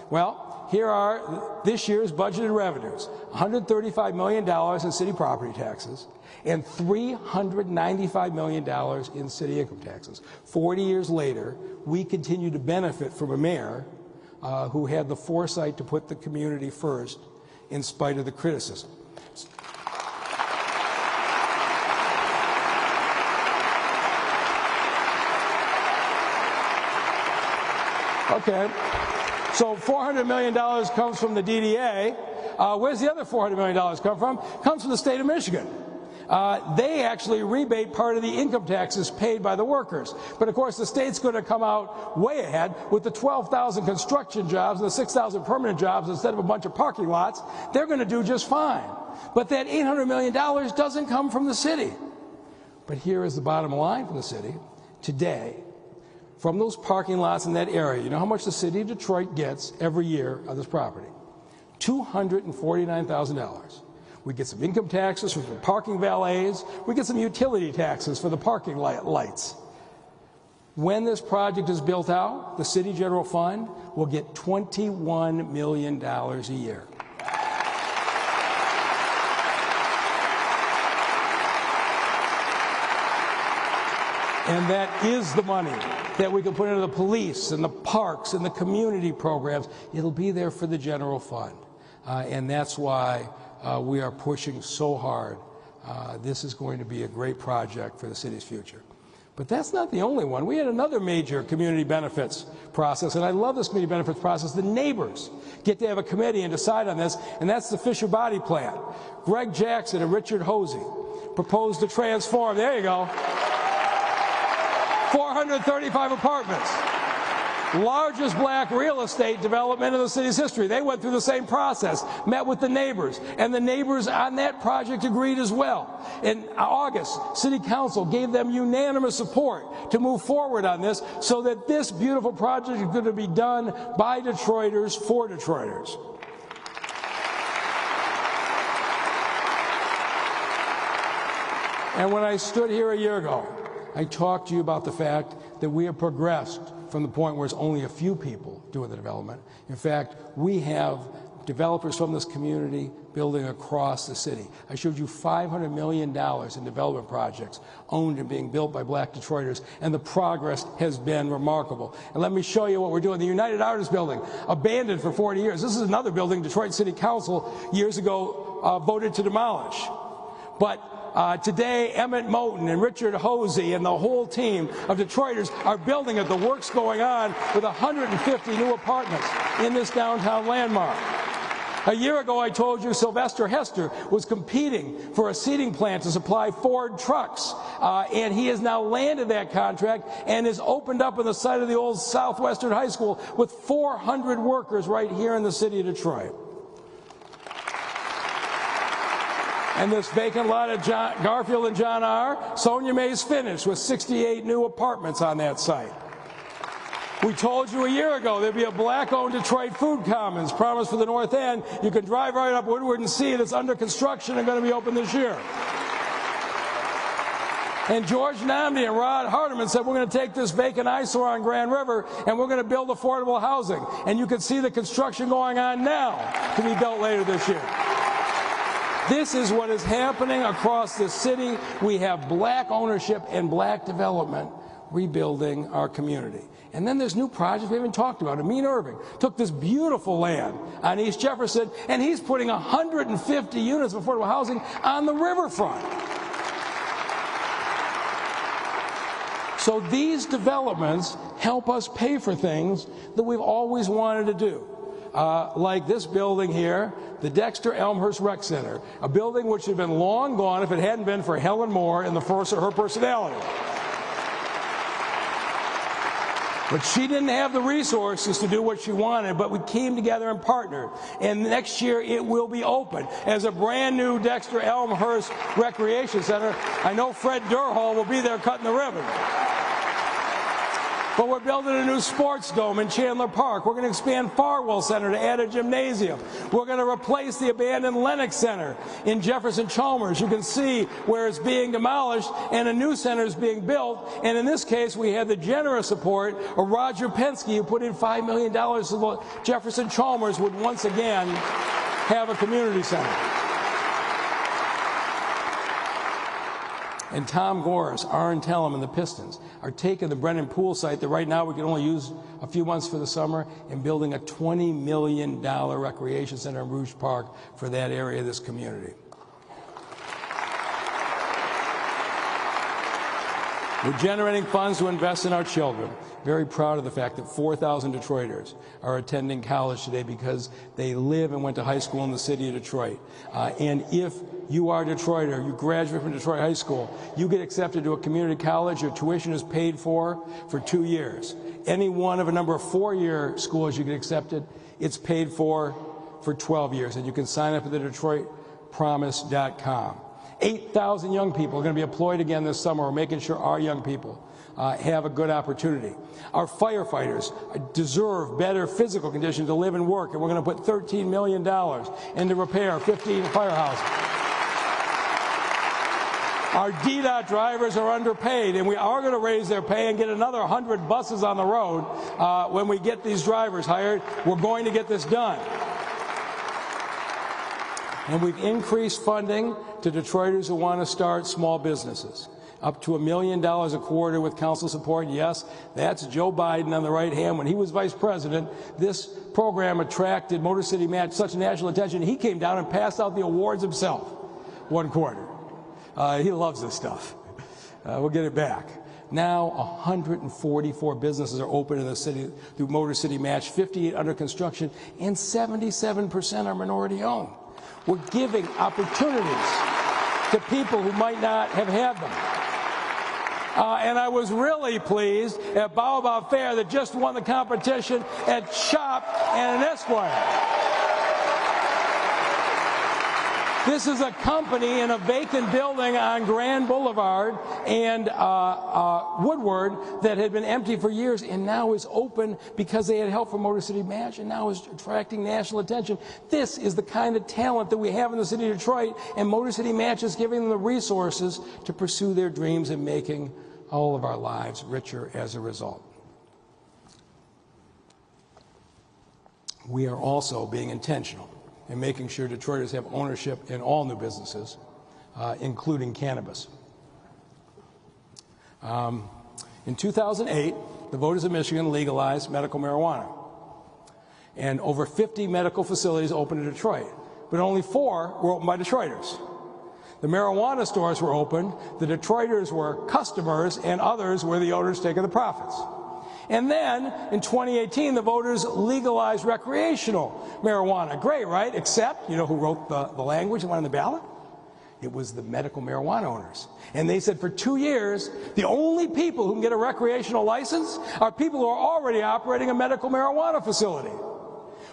Well, here are this year's budgeted revenues: $135 million in city property taxes and $395 million in city income taxes. 40 years later, we continue to benefit from a mayor who had the foresight to put the community first in spite of the criticism. Okay, so $400 million comes from the DDA. Where's the other $400 million come from? Comes from the state of Michigan. They actually rebate part of the income taxes paid by the workers. But of course, the state's going to come out way ahead with the 12,000 construction jobs and the 6,000 permanent jobs instead of a bunch of parking lots. They're going to do just fine. But that $800 million doesn't come from the city. But here is the bottom line from the city. Today, from those parking lots in that area, you know how much the city of Detroit gets every year on this property? $249,000. We get some income taxes from the parking valets. We get some utility taxes for the parking lights. When this project is built out, the city general fund will get $21 million a year. And that is the money that we can put into the police and the parks and the community programs. It'll be there for the general fund. And that's why we are pushing so hard. This is going to be a great project for the city's future. But that's not the only one. We had another major community benefits process, and I love this community benefits process. The neighbors get to have a committee and decide on this, and that's the Fisher Body Plan. Greg Jackson and Richard Hosey proposed to transform, there you go, 435 apartments. Largest black real estate development in the city's history. They went through the same process, met with the neighbors, and the neighbors on that project agreed as well. In August, City Council gave them unanimous support to move forward on this so that this beautiful project is going to be done by Detroiters for Detroiters. And when I stood here a year ago, I talked to you about the fact that we have progressed from the point where it's only a few people doing the development. In fact, we have developers from this community building across the city. I showed you $500 million in development projects owned and being built by black Detroiters, and the progress has been remarkable. And let me show you what we're doing. The United Artists Building, abandoned for 40 years. This is another building Detroit City Council years ago voted to demolish. But today, Emmett Moten and Richard Hosey and the whole team of Detroiters are building it. The work's going on with 150 new apartments in this downtown landmark. A year ago, I told you Sylvester Hester was competing for a seating plant to supply Ford trucks, and he has now landed that contract and is opened up on the site of the old Southwestern High School with 400 workers right here in the city of Detroit. And this vacant lot at Garfield and John R., Sonia May's finished with 68 new apartments on that site. We told you a year ago there'd be a black-owned Detroit Food Commons promised for the North End. You can drive right up Woodward and see it. It's under construction and going to be open this year. And George Namdi and Rod Hardiman said we're going to take this vacant eyesore on Grand River and we're going to build affordable housing. And you can see the construction going on now to be built later this year. This is what is happening across the city. We have black ownership and black development rebuilding our community. And then there's new projects we haven't talked about. Amin Irving took this beautiful land on East Jefferson, and he's putting 150 units of affordable housing on the riverfront. So these developments help us pay for things that we've always wanted to do. Like this building here, the Dexter Elmhurst Rec Center, a building which had been long gone if it hadn't been for Helen Moore and her personality. But she didn't have the resources to do what she wanted, but we came together and partnered. And next year it will be open as a brand new Dexter Elmhurst Recreation Center. I know Fred Durhall will be there cutting the ribbon. But we're building a new sports dome in Chandler Park. We're going to expand Farwell Center to add a gymnasium. We're going to replace the abandoned Lennox Center in Jefferson Chalmers. You can see where it's being demolished and a new center is being built. And in this case, we had the generous support of Roger Penske, who put in $5 million so Jefferson Chalmers would once again have a community center. And Tom Gores, Aaron Tellem, and the Pistons are taking the Brennan Pool site that right now we can only use a few months for the summer and building a $20 million recreation center in Rouge Park for that area of this community. We're generating funds to invest in our children. Very proud of the fact that 4,000 Detroiters are attending college today because they live and went to high school in the city of Detroit. And if you are a Detroiter, you graduate from Detroit High School, you get accepted to a community college, your tuition is paid for 2 years. Any one of a number of 4-year schools you get accepted, it's paid for 12 years. And you can sign up at the DetroitPromise.com. 8,000 young people are going to be employed again this summer. We're making sure our young people have a good opportunity. Our firefighters deserve better physical conditions to live and work, and we're going to put $13 million into repair 15 firehouses. Our DDOT drivers are underpaid, and we are going to raise their pay and get another 100 buses on the road when we get these drivers hired. We're going to get this done. And we've increased funding to Detroiters who want to start small businesses, up to $1 million a quarter with council support. Yes, that's Joe Biden on the right hand. When he was vice president, this program attracted Motor City Match such national attention, he came down and passed out the awards himself, 1 quarter. He loves this stuff. We'll get it back. Now 144 businesses are open in the city through Motor City Match, 58 under construction, and 77% are minority owned. We're giving opportunities to people who might not have had them. And I was really pleased at Baobab Fair that just won the competition at Shop and an Esquire. This is a company in a vacant building on Grand Boulevard and Woodward that had been empty for years and now is open because they had help from Motor City Match and now is attracting national attention. This is the kind of talent that we have in the city of Detroit, and Motor City Match is giving them the resources to pursue their dreams and making all of our lives richer as a result. We are also being intentional and making sure Detroiters have ownership in all new businesses, including cannabis. In 2008, the voters of Michigan legalized medical marijuana. And over 50 medical facilities opened in Detroit, but only 4 were opened by Detroiters. The marijuana stores were opened, the Detroiters were customers, and others were the owners taking the profits. And then, in 2018, the voters legalized recreational marijuana. Great, right? Except, you know who wrote the language and went on the ballot? It was the medical marijuana owners. And they said for 2 years, the only people who can get a recreational license are people who are already operating a medical marijuana facility.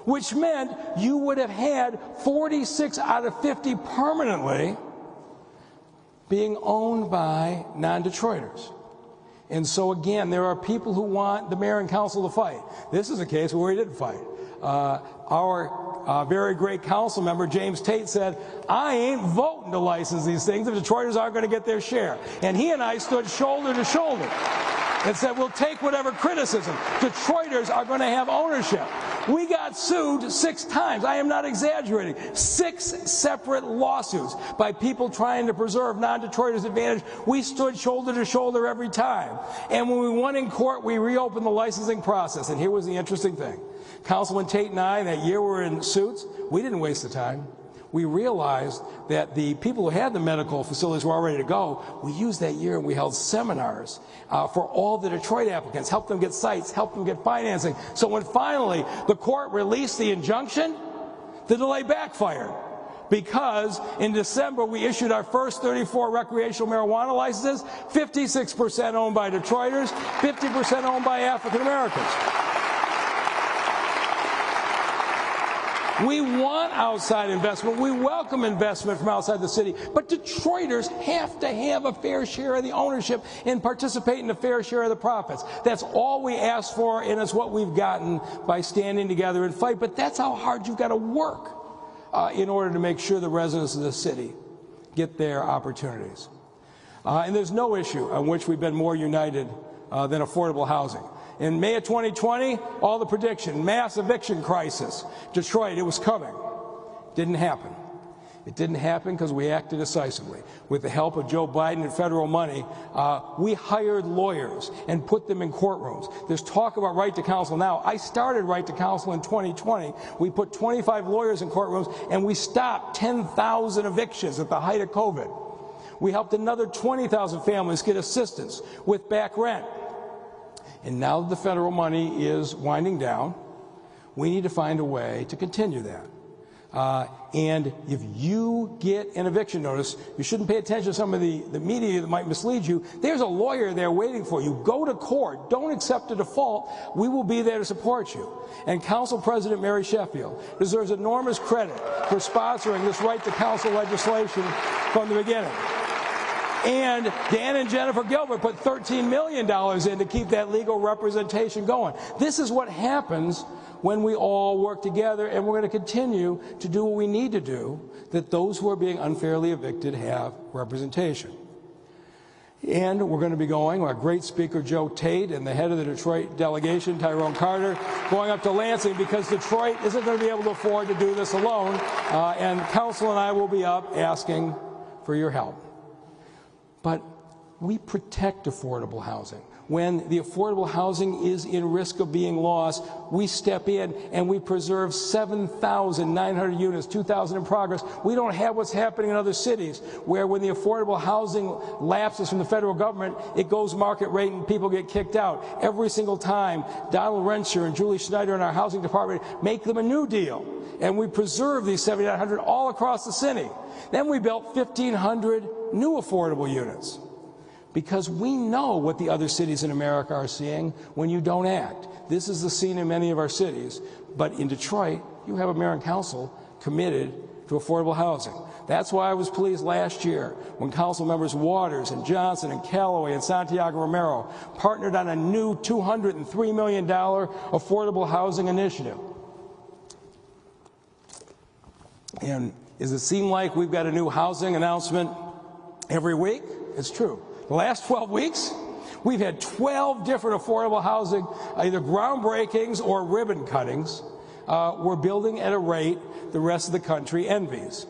Which meant you would have had 46 out of 50 permanently being owned by non-Detroiters. And so again, there are people who want the mayor and council to fight. This is a case where we didn't fight. Our very great council member, James Tate, said, I ain't voting to license these things if Detroiters aren't going to get their share. And he and I stood shoulder to shoulder and said, we'll take whatever criticism. Detroiters are going to have ownership. We got sued 6 times. I am not exaggerating. 6 separate lawsuits by people trying to preserve non-Detroiters' advantage. We stood shoulder to shoulder every time. And when we won in court, we reopened the licensing process. And here was the interesting thing. Councilman Tate and I, that year we were in suits, we didn't waste the time. We realized that the people who had the medical facilities were all ready to go. We used that year and we held seminars for all the Detroit applicants, helped them get sites, helped them get financing. So when finally the court released the injunction, the delay backfired. Because in December we issued our first 34 recreational marijuana licenses, 56% owned by Detroiters, 50% owned by African Americans. We want outside investment. We welcome investment from outside the city. But Detroiters have to have a fair share of the ownership and participate in a fair share of the profits. That's all we ask for, and it's what we've gotten by standing together and fight. But that's how hard you've got to work in order to make sure the residents of the city get their opportunities. And there's no issue on which we've been more united than affordable housing. In May of 2020, all the prediction, mass eviction crisis, Detroit, it was coming. Didn't happen. It didn't happen because we acted decisively. With the help of Joe Biden and federal money, we hired lawyers and put them in courtrooms. There's talk about right to counsel now. I started right to counsel in 2020. We put 25 lawyers in courtrooms, and we stopped 10,000 evictions at the height of COVID. We helped another 20,000 families get assistance with back rent. And now that the federal money is winding down, we need to find a way to continue that. And if you get an eviction notice, you shouldn't pay attention to some of the media that might mislead you. There's a lawyer there waiting for you. Go to court. Don't accept a default. We will be there to support you. And Council President Mary Sheffield deserves enormous credit for sponsoring this right to counsel legislation from the beginning. And Dan and Jennifer Gilbert put $13 million in to keep that legal representation going. This is what happens when we all work together, and we're going to continue to do what we need to do, that those who are being unfairly evicted have representation. And we're going to be going, our great speaker Joe Tate and the head of the Detroit delegation, Tyrone Carter, going up to Lansing because Detroit isn't going to be able to afford to do this alone. And council and I will be up asking for your help. But we protect affordable housing. When the affordable housing is in risk of being lost, we step in and we preserve 7,900 units, 2,000 in progress. We don't have what's happening in other cities where when the affordable housing lapses from the federal government, it goes market rate and people get kicked out. Every single time, Donald Rensher and Julie Schneider in our housing department make them a new deal. And we preserve these 7,900 all across the city. Then we built 1,500 new affordable units. Because we know what the other cities in America are seeing when you don't act. This is the scene in many of our cities. But in Detroit, you have a mayor and council committed to affordable housing. That's why I was pleased last year when council members Waters and Johnson and Callaway and Santiago Romero partnered on a new $203 million affordable housing initiative. And does it seem like we've got a new housing announcement every week? It's true. The last 12 weeks, we've had 12 different affordable housing, either groundbreakings or ribbon cuttings. We're building at a rate the rest of the country envies.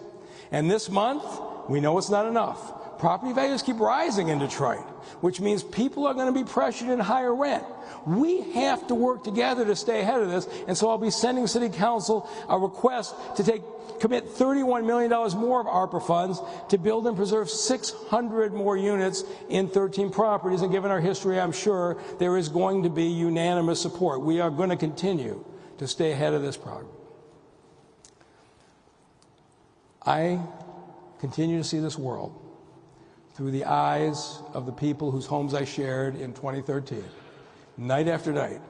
And this month, we know it's not enough. Property values keep rising in Detroit, which means people are going to be pressured in higher rent. We have to work together to stay ahead of this, and so I'll be sending City Council a request to commit $31 million more of ARPA funds to build and preserve 600 more units in 13 properties. And given our history, I'm sure there is going to be unanimous support. We are going to continue to stay ahead of this problem. I continue to see this world through the eyes of the people whose homes I shared in 2013, night after night,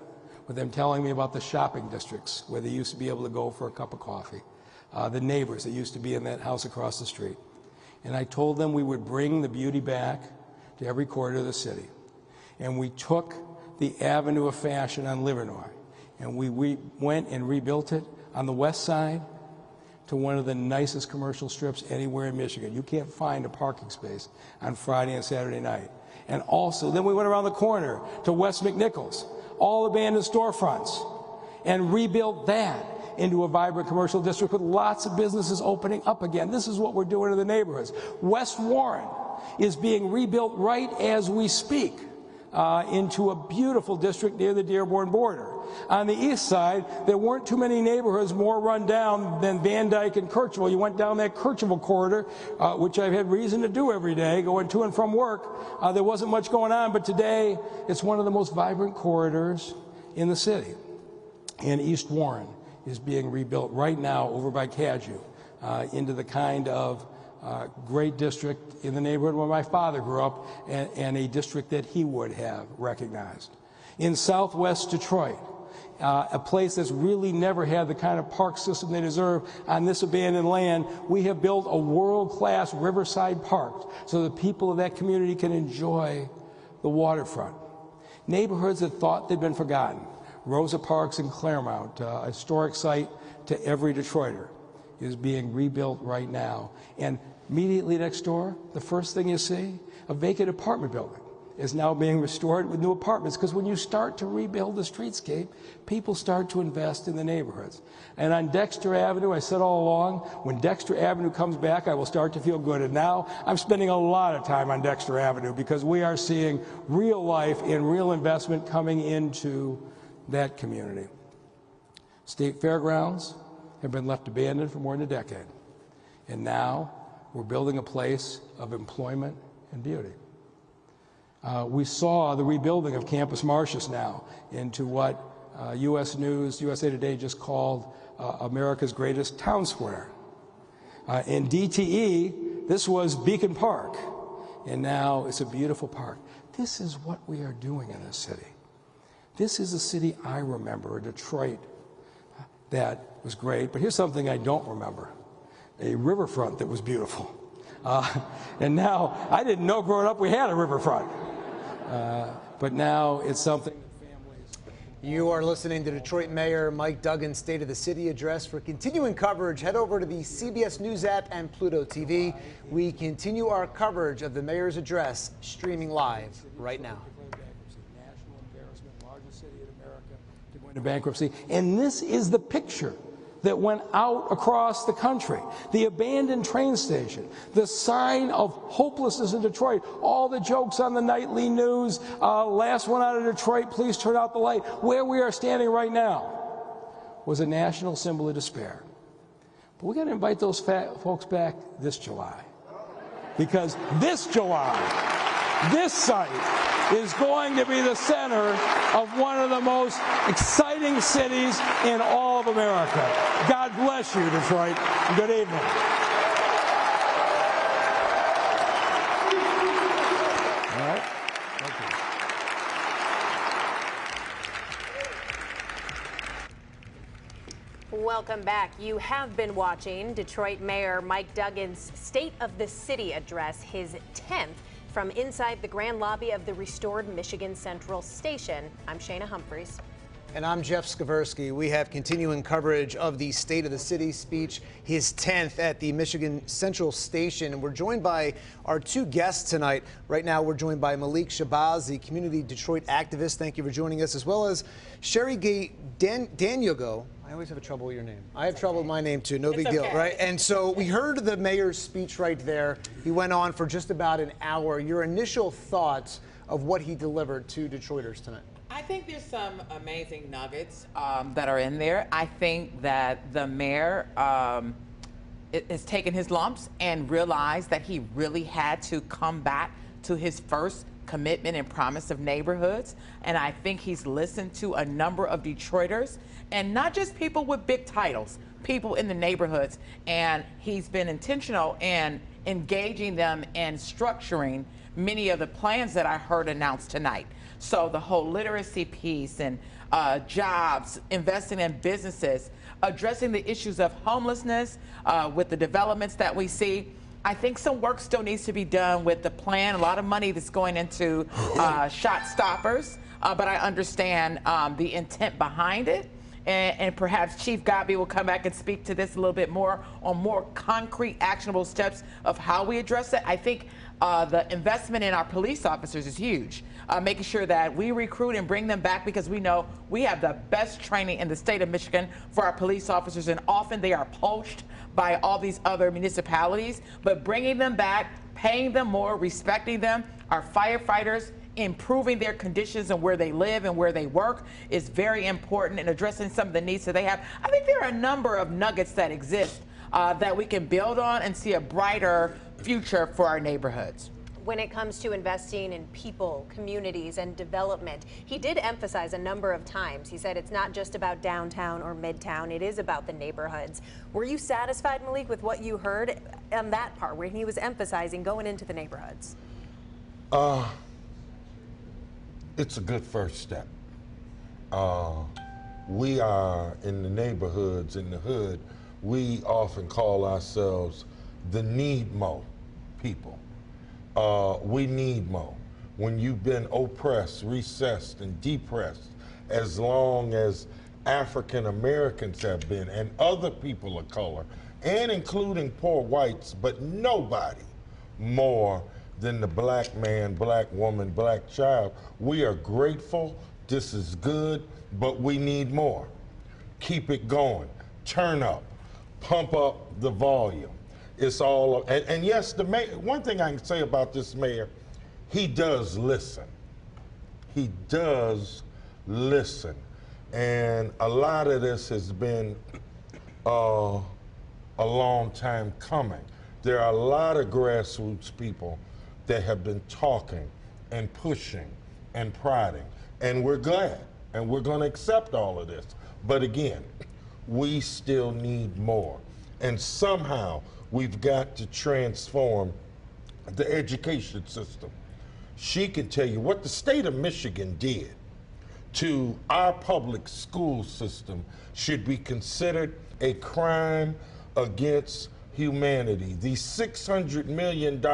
with them telling me about the shopping districts where they used to be able to go for a cup of coffee, the neighbors that used to be in that house across the street. And I told them we would bring the beauty back to every corner of the city. And we took the Avenue of Fashion on Livernois, and we went and rebuilt it on the west side to one of the nicest commercial strips anywhere in Michigan. You can't find a parking space on Friday and Saturday night. And also, then we went around the corner to West McNichols, all abandoned storefronts, and rebuilt that into a vibrant commercial district with lots of businesses opening up again. This is what we're doing in the neighborhoods. West Warren is being rebuilt right as we speak into a beautiful district near the Dearborn border. On the east side, there weren't too many neighborhoods more run down than Van Dyke and Kirchville. You went down that Kirchville corridor, which I've had reason to do every day, going to and from work. There wasn't much going on, but today it's one of the most vibrant corridors in the city. And East Warren is being rebuilt right now over by Cadieux into the kind of great district in the neighborhood where my father grew up, and a district that he would have recognized. In southwest Detroit, a place that's really never had the kind of park system they deserve on this abandoned land, we have built a world-class riverside park so the people of that community can enjoy the waterfront. Neighborhoods that thought they'd been forgotten. Rosa Parks in Claremont, a historic site to every Detroiter, is being rebuilt right now. And immediately next door, the first thing you see, a vacant apartment building is now being restored with new apartments, because when you start to rebuild the streetscape, people start to invest in the neighborhoods. And on Dexter Avenue, I said all along, when Dexter Avenue comes back, I will start to feel good. And now I'm spending a lot of time on Dexter Avenue because we are seeing real life and real investment coming into that community. State fairgrounds have been left abandoned for more than a decade. And now we're building a place of employment and beauty. We saw the rebuilding of Campus Martius now into what U.S. News, USA Today just called America's greatest town square. In DTE, this was Beacon Park, and now it's a beautiful park. This is what we are doing in this city. This is a city I remember, Detroit, that was great. But here's something I don't remember, a riverfront that was beautiful. And now, I didn't know growing up we had a riverfront. But now it's something that families... You are listening to Detroit Mayor Mike Duggan's State of the City address. For continuing coverage, head over to the CBS News app and Pluto TV. We continue our coverage of the mayor's address streaming live right now. Into bankruptcy, and this is the picture that went out across the country. The abandoned train station, the sign of hopelessness in Detroit, all the jokes on the nightly news, last one out of Detroit, please turn out the light. Where we are standing right now was a national symbol of despair. But we're going to invite those folks back this July, because this July, this site is going to be the center of one of the most exciting cities in all of America. God bless you, Detroit. Good evening. All right. Thank you. Welcome back. You have been watching Detroit Mayor Mike Duggan's State of the City address, his 10th, from inside the grand lobby of the restored Michigan Central Station. I'm Shana Humphreys. And I'm Jeff Skaversky. We have continuing coverage of the State of the City speech, his 10th at the Michigan Central Station. We're joined by our two guests tonight. Right now, we're joined by Mailk Shabazz, the community Detroit activist. Thank you for joining us, as well as Sherry Gay-Dagnogo. I always have trouble with your name. I have trouble with my name too, no big deal, right? And so we heard the mayor's speech right there. He went on for just about an hour. Your initial thoughts of what he delivered to Detroiters tonight? I think there's some amazing nuggets that are in there. I think that the mayor has taken his lumps and realized that he really had to come back to his first commitment and promise of neighborhoods. And I think he's listened to a number of Detroiters, and not just people with big titles, people in the neighborhoods. And he's been intentional in engaging them and structuring many of the plans that I heard announced tonight. So the whole literacy piece and jobs, investing in businesses, addressing the issues of homelessness with the developments that we see. I think some work still needs to be done with the plan. A lot of money that's going into shot stoppers, but I understand the intent behind it. And perhaps Chief Godbee will come back and speak to this a little bit more on more concrete, actionable steps of how we address it. I think the investment in our police officers is huge, making sure that we recruit and bring them back, because we know we have the best training in the state of Michigan for our police officers, and often they are poached by all these other municipalities. But bringing them back, paying them more, respecting them, our firefighters, improving their conditions and where they live and where they work is very important, in addressing some of the needs that they have. I think there are a number of nuggets that exist that we can build on and see a brighter future for our neighborhoods. When it comes to investing in people, communities, and development, he did emphasize a number of times. He said it's not just about downtown or midtown, it is about the neighborhoods. Were you satisfied, Mailk, with what you heard on that part where he was emphasizing going into the neighborhoods? It's a good first step. We are in the neighborhoods, in the hood, we often call ourselves the need-mo people. We need mo. When you've been oppressed, recessed, and depressed as long as African Americans have been, and other people of color, and including poor whites, but nobody more than the black man, black woman, black child. We are grateful. This is good, but we need more. Keep it going. Turn up. Pump up the volume. It's all, and yes, the mayor, one thing I can say about this mayor, he does listen. He does listen. And a lot of this has been a long time coming. There are a lot of grassroots people that have been talking and pushing and prodding, and we're glad, and we're going to accept all of this. But again, we still need more. And somehow, we've got to transform the education system. She can tell you what the state of Michigan did to our public school system should be considered a crime against humanity. The $600 million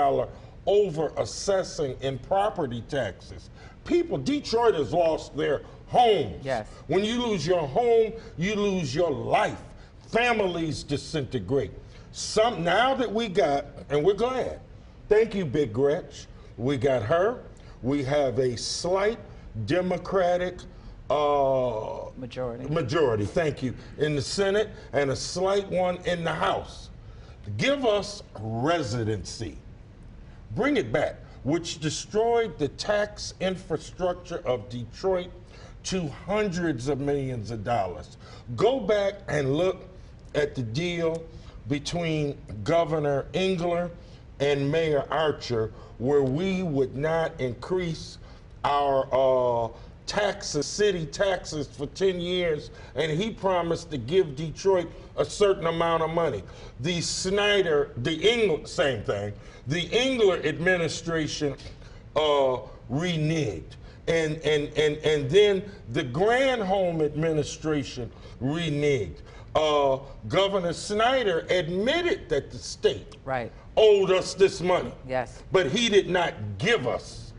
over-assessing in property taxes. People, Detroit has lost their homes. Yes. When you lose your home, you lose your life. Families disintegrate. Now that we got, and we're glad, thank you, Big Gretch, we got her. We have a slight Democratic majority, thank you, in the Senate, and a slight one in the House. Give us residency. Bring it back, which destroyed the tax infrastructure of Detroit to hundreds of millions of dollars. Go back and look at the deal between Governor Engler and Mayor Archer, where we would not increase our taxes, city taxes, for 10 years, and he promised to give Detroit a certain amount of money. The same thing. The Engler administration reneged. And then the Granholm administration reneged. Governor Snyder admitted that the state owed us this money. Yes. But he did not give us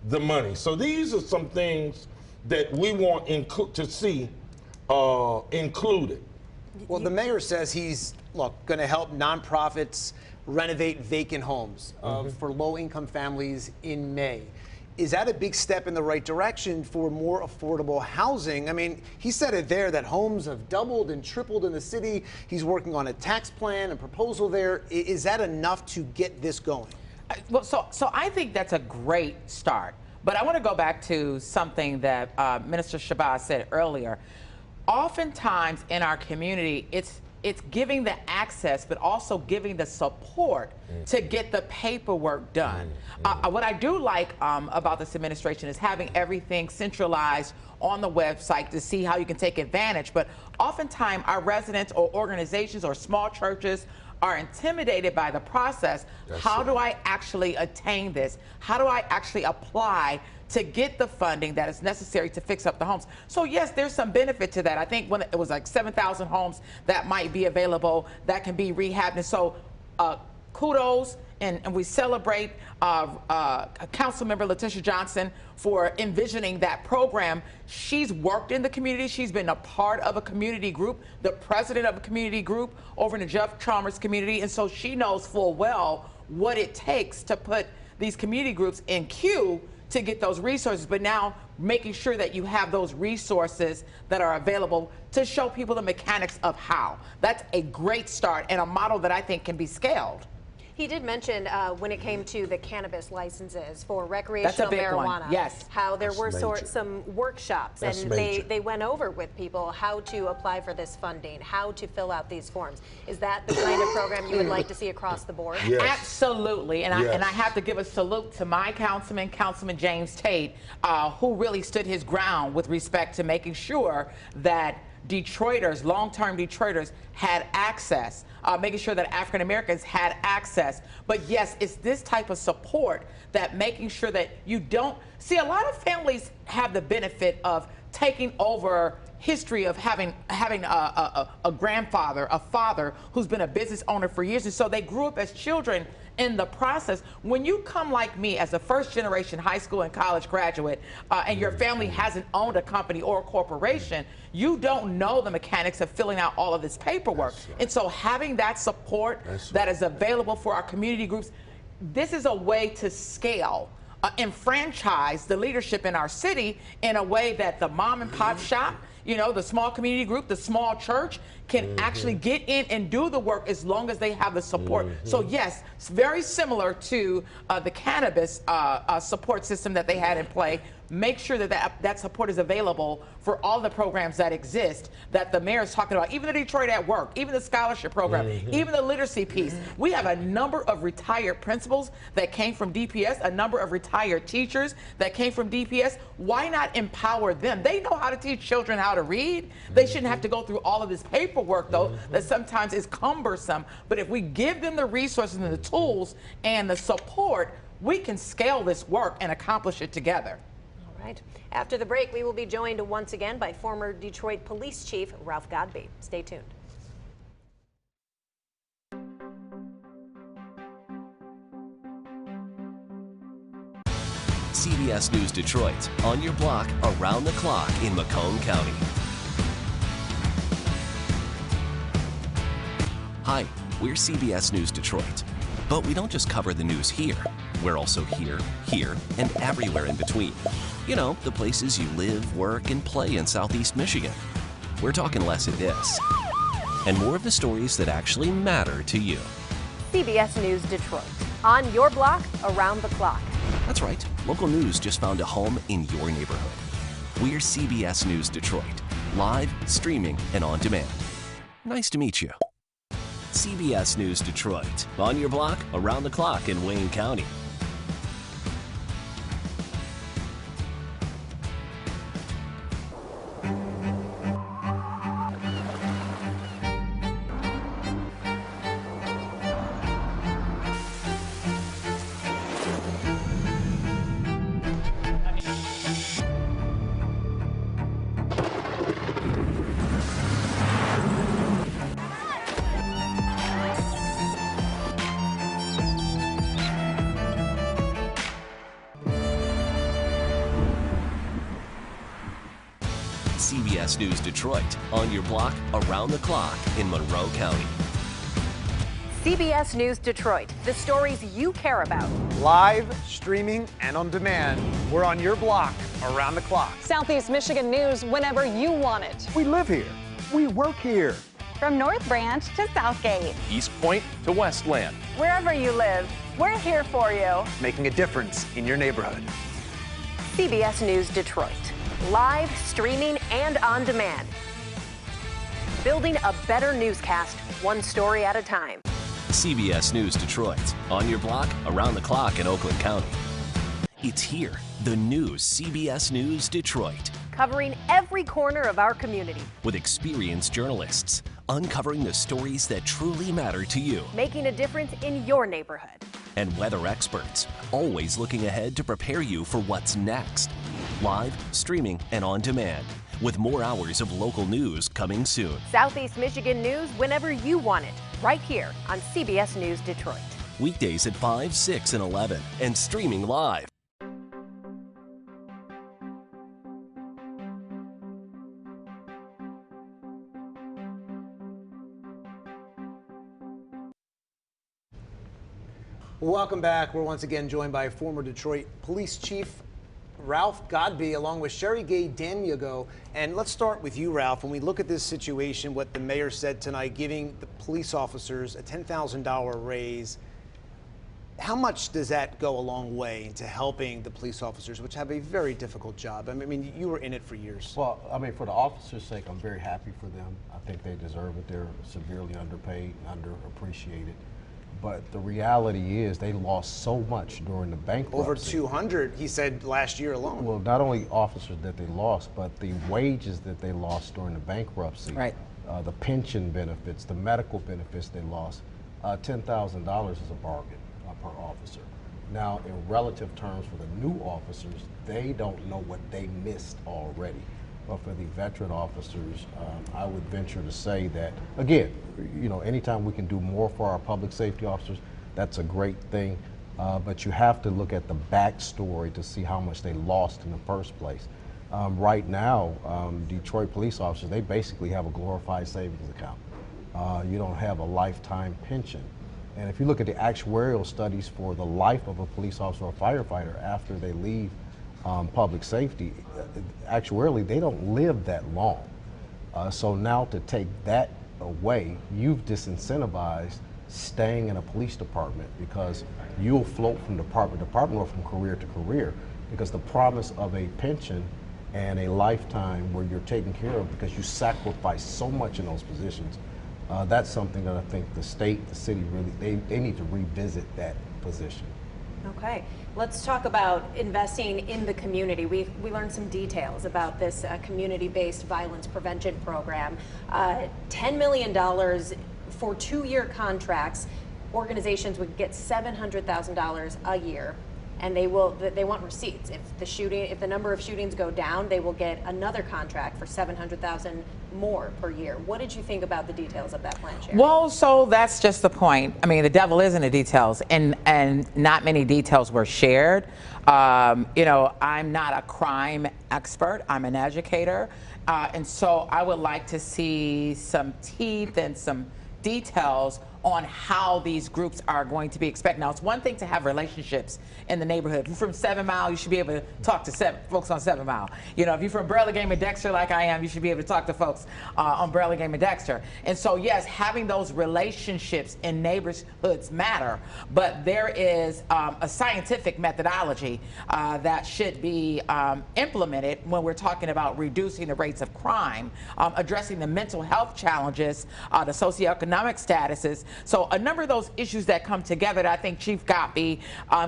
the money. So these are some things that we want to see included. Well, the mayor says he's, going to help nonprofits renovate vacant homes for low-income families in May. Is that a big step in the right direction for more affordable housing? I mean, he said it there that homes have doubled and tripled in the city. He's working on a tax plan, a proposal there. Is that enough to get this going? Well, so I think that's a great start. But I want to go back to something that Minister Shabazz said earlier. Oftentimes in our community, it's giving the access, but also giving the support to get the paperwork done. What I do like about this administration is having everything centralized on the website to see how you can take advantage. But oftentimes our residents or organizations or small churches are intimidated by the process. How do I actually attain this? How do I actually apply to get the funding that is necessary to fix up the homes? So yes, there's some benefit to that. I think when it was like 7,000 homes that might be available that can be rehabbed. And so kudos and we celebrate Councilmember Letitia Johnson for envisioning that program. She's worked in the community. She's been a part of a community group, the president of a community group over in the Jeff Chalmers community. And so she knows full well what it takes to put these community groups in queue to get those resources, but now making sure that you have those resources that are available to show people the mechanics of how. That's a great start and a model that I think can be scaled. He did mention when it came to the cannabis licenses for recreational marijuana, yes, how there were some workshops, and they went over with people how to apply for this funding, how to fill out these forms. Is that the kind of program you would like to see across the board? Yes. Absolutely, and I have to give a salute to my Councilman James Tate, who really stood his ground with respect to making sure that Detroiters, long-term Detroiters, had access, making sure that African Americans had access. But yes, it's this type of support that making sure that you don't see. A lot of families have the benefit of taking over history of having a grandfather, a father who's been a business owner for years, and so they grew up as children in the process. When you come like me as a first-generation high school and college graduate, and your family hasn't owned a company or a corporation, you don't know the mechanics of filling out all of this paperwork. Right. And so having that support that is available for our community groups, this is a way to scale and franchise the leadership in our city in a way that the mom and pop shop, you know, the small community group, the small church can actually get in and do the work as long as they have the support. So yes, it's very similar to the cannabis support system that they had in play. Make sure that support is available for all the programs that exist that the mayor is talking about, even the Detroit at Work, even the scholarship program, even the literacy piece. We have a number of retired principals that came from DPS, a number of retired teachers that came from DPS. Why not empower them? They know how to teach children how to read. They shouldn't have to go through all of this paperwork, though, that sometimes is cumbersome. But if we give them the resources and the tools and the support, we can scale this work and accomplish it together. Right. After the break, we will be joined once again by former Detroit Police Chief Ralph Godbee. Stay tuned. CBS News Detroit, on your block, around the clock in Macomb County. Hi, we're CBS News Detroit. But we don't just cover the news here. We're also here, and everywhere in between. You know, the places you live, work, and play in Southeast Michigan. We're talking less of this, and more of the stories that actually matter to you. CBS News Detroit, on your block, around the clock. That's right, local news just found a home in your neighborhood. We're CBS News Detroit, live, streaming, and on demand. Nice to meet you. CBS News Detroit, on your block, around the clock in Wayne County. CBS News Detroit, on your block, around the clock in Monroe County. CBS News Detroit, the stories you care about. Live, streaming, and on demand. We're on your block, around the clock. Southeast Michigan news whenever you want it. We live here. We work here. From North Branch to Southgate. East Point to Westland. Wherever you live, we're here for you. Making a difference in your neighborhood. CBS News Detroit, live, streaming, and on demand. Building a better newscast, one story at a time. CBS News Detroit, on your block, around the clock in Oakland County. It's here, the new CBS News Detroit. Covering every corner of our community. With experienced journalists, uncovering the stories that truly matter to you. Making a difference in your neighborhood. And weather experts, always looking ahead to prepare you for what's next. Live, streaming, and on demand, with more hours of local news coming soon. Southeast Michigan news whenever you want it, right here on CBS News Detroit. Weekdays at 5, 6, and 11, and streaming live. Welcome back. We're once again joined by former Detroit Police Chief Ralph Godbee, along with Sherry Gay-Dagnogo. And let's start with you, Ralph. When we look at this situation, what the mayor said tonight, giving the police officers a $10,000 raise, how much does that go a long way into helping the police officers, which have a very difficult job? I mean, you were in it for years. Well, I mean, for the officers' sake, I'm very happy for them. I think they deserve it. They're severely underpaid, underappreciated. But the reality is they lost so much during the bankruptcy. Over 200, he said, last year alone. Well, not only officers that they lost, but the wages that they lost during the bankruptcy. Right. The pension benefits, the medical benefits they lost. $10,000 is a bargain per officer. Now, in relative terms for the new officers, they don't know what they missed already. But for the veteran officers, I would venture to say that, again, you know, anytime we can do more for our public safety officers, that's a great thing. But you have to look at the backstory to see how much they lost in the first place. Right now, Detroit police officers, they basically have a glorified savings account. You don't have a lifetime pension. And if you look at the actuarial studies for the life of a police officer or firefighter after they leave public safety, actuarially, they don't live that long. So now to take that away, you've disincentivized staying in a police department because you'll float from department to department or from career to career because the promise of a pension and a lifetime where you're taken care of because you sacrifice so much in those positions, that's something that I think the state, the city really, they need to revisit that position. Okay, let's talk about investing in the community. We learned some details about this community-based violence prevention program. $10 million for 2-year contracts. Organizations would get $700,000 a year, and they want receipts. If the number of shootings go down, they will get another contract for $700,000 more per year. What did you think about the details of that plan, Sherry? Well, so that's just the point. I mean, the devil is in the details, and not many details were shared. You know, I'm not a crime expert. I'm an educator, and so I would like to see some teeth and some details on how these groups are going to be expected. Now, it's one thing to have relationships in the neighborhood. If you're from 7 Mile, you should be able to talk to folks on 7 Mile. You know, if you're from Burlingame and Dexter like I am, you should be able to talk to folks on Burlingame and Dexter. And so, yes, having those relationships in neighborhoods matter, but there is a scientific methodology that should be implemented when we're talking about reducing the rates of crime, addressing the mental health challenges, the socioeconomic statuses. So a number of those issues that come together that I think Chief Godbee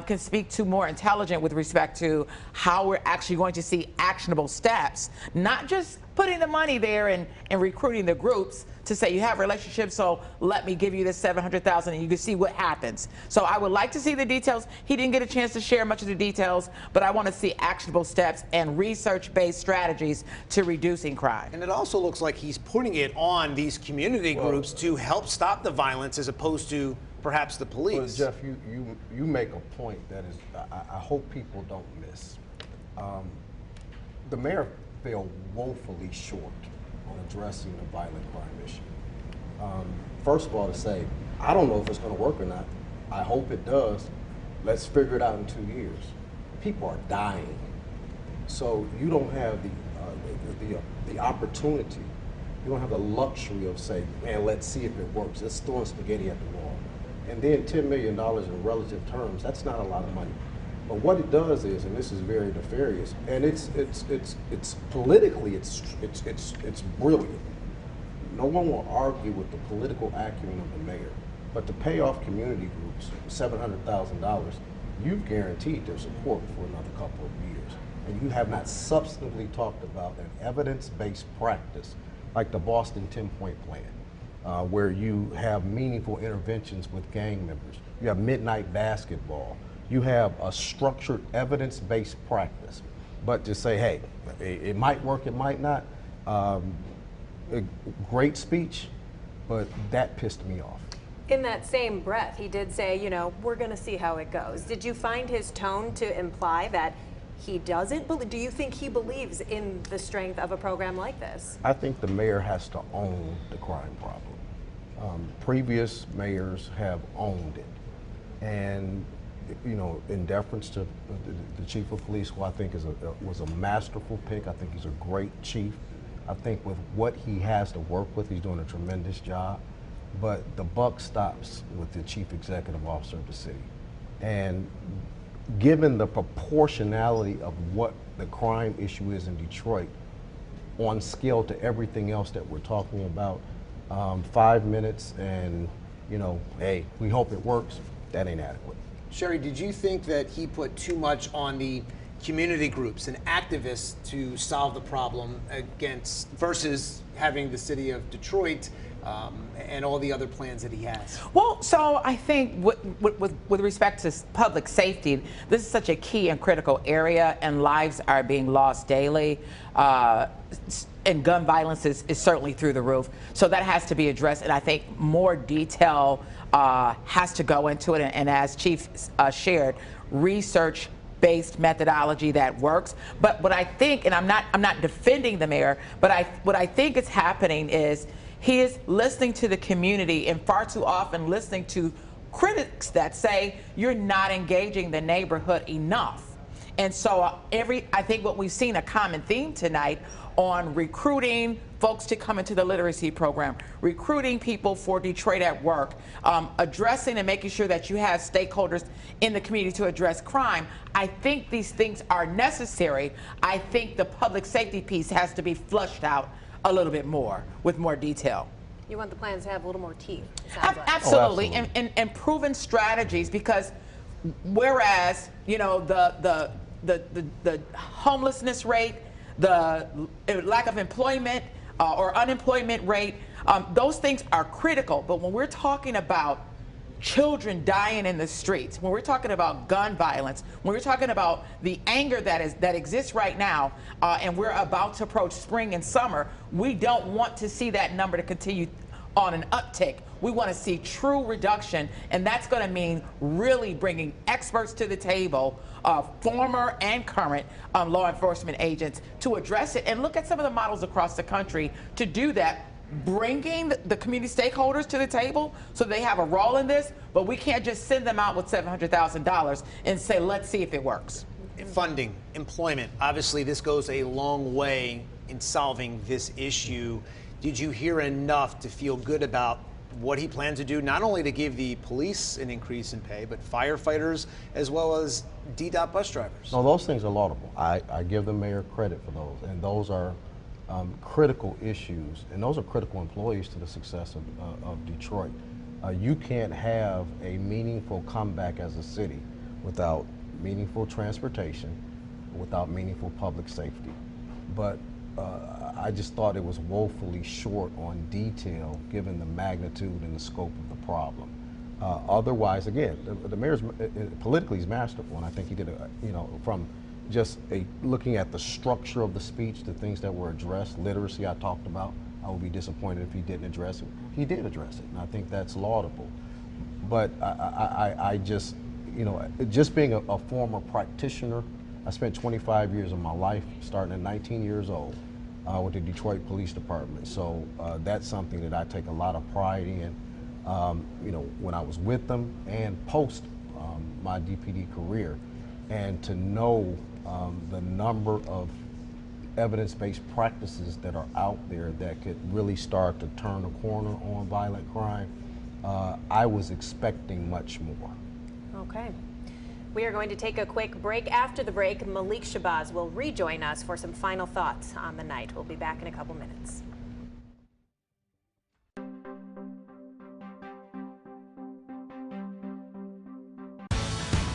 can speak to more intelligent with respect to how we're actually going to see actionable steps, not just putting the money there and recruiting the groups to say you have relationships, so let me give you this $700,000 and you can see what happens. So I would like to see the details. He didn't get a chance to share much of the details, but I want to see actionable steps and research-based strategies to reducing crime. And it also looks like he's putting it on these community groups to help stop the violence as opposed to perhaps the police. Well, Jeff, you make a point that is I hope people don't miss. The mayor fell woefully short on addressing the violent crime issue. First of all, to say, I don't know if it's going to work or not. I hope it does. Let's figure it out in 2 years. People are dying. So you don't have the opportunity, you don't have the luxury of saying, man, let's see if it works. Let's throw spaghetti at the wall. And then $10 million in relative terms, that's not a lot of money. But what it does is, and this is very nefarious, and it's politically, it's brilliant. No one will argue with the political acumen of the mayor, but to pay off community groups $700,000, you've guaranteed their support for another couple of years. And you have not substantively talked about an evidence-based practice like the Boston 10-point plan, where you have meaningful interventions with gang members. You have midnight basketball. You have a structured evidence-based practice. But to say, hey, it might work, it might not, a great speech, but that pissed me off. In that same breath, he did say, you know, we're going to see how it goes. Did you find his tone to imply that he doesn't believe? Do you think he believes in the strength of a program like this? I think the mayor has to own the crime problem. Previous mayors have owned it. And, you know, in deference to the chief of police, who I think was a masterful pick. I think he's a great chief. I think with what he has to work with, he's doing a tremendous job. But the buck stops with the chief executive officer of the city. And given the proportionality of what the crime issue is in Detroit, on scale to everything else that we're talking about, 5 minutes and, you know, hey, we hope it works, that ain't adequate. Sherry, did you think that he put too much on the community groups and activists to solve the problem against versus having the city of Detroit and all the other plans that he has? Well, so I think with respect to public safety, this is such a key and critical area, and lives are being lost daily. And gun violence is certainly through the roof. So that has to be addressed, and I think more detail has to go into it. And as Chief shared, research-based methodology that works. But what I think, and I'm not defending the mayor, but what I think is happening is he is listening to the community, and far too often listening to critics that say you're not engaging the neighborhood enough. And so I think what we've seen a common theme tonight on recruiting folks to come into the literacy program, recruiting people for Detroit at Work, addressing and making sure that you have stakeholders in the community to address crime. I think these things are necessary. I think the public safety piece has to be flushed out a little bit more with more detail. You want the plans to have a little more teeth, it sounds like. Absolutely. Oh, absolutely. And proven strategies, because whereas, you know, the homelessness rate, the lack of employment or unemployment rate, those things are critical. But when we're talking about children dying in the streets, when we're talking about gun violence, when we're talking about the anger that exists right now, and we're about to approach spring and summer, we don't want to see that number to continue on an uptick. We want to see true reduction, and that's going to mean really bringing experts to the table, former and current law enforcement agents, to address it and look at some of the models across the country to do that, bringing the community stakeholders to the table so they have a role in this, but we can't just send them out with $700,000 and say, let's see if it works. Funding, employment, obviously this goes a long way in solving this issue. Did you hear enough to feel good about what he plans to do, not only to give the police an increase in pay, but firefighters as well as DDOT bus drivers? No, those things are laudable. I give the mayor credit for those, and those are critical issues, and those are critical employees to the success of Detroit. You can't have a meaningful comeback as a city without meaningful transportation, without meaningful public safety. But I just thought it was woefully short on detail given the magnitude and the scope of the problem. Otherwise, again, the mayor's politically is masterful, and I think he did from just looking at the structure of the speech, the things that were addressed, literacy I talked about. I would be disappointed if he didn't address it. He did address it, and I think that's laudable. But I just, just being a former practitioner, I spent 25 years of my life, starting at 19 years old, with the Detroit Police Department. So that's something that I take a lot of pride in. When I was with them and post my DPD career, and to know the number of evidence-based practices that are out there that could really start to turn a corner on violent crime, I was expecting much more. Okay. We are going to take a quick break. After the break, Mailk Shabazz will rejoin us for some final thoughts on the night. We'll be back in a couple minutes.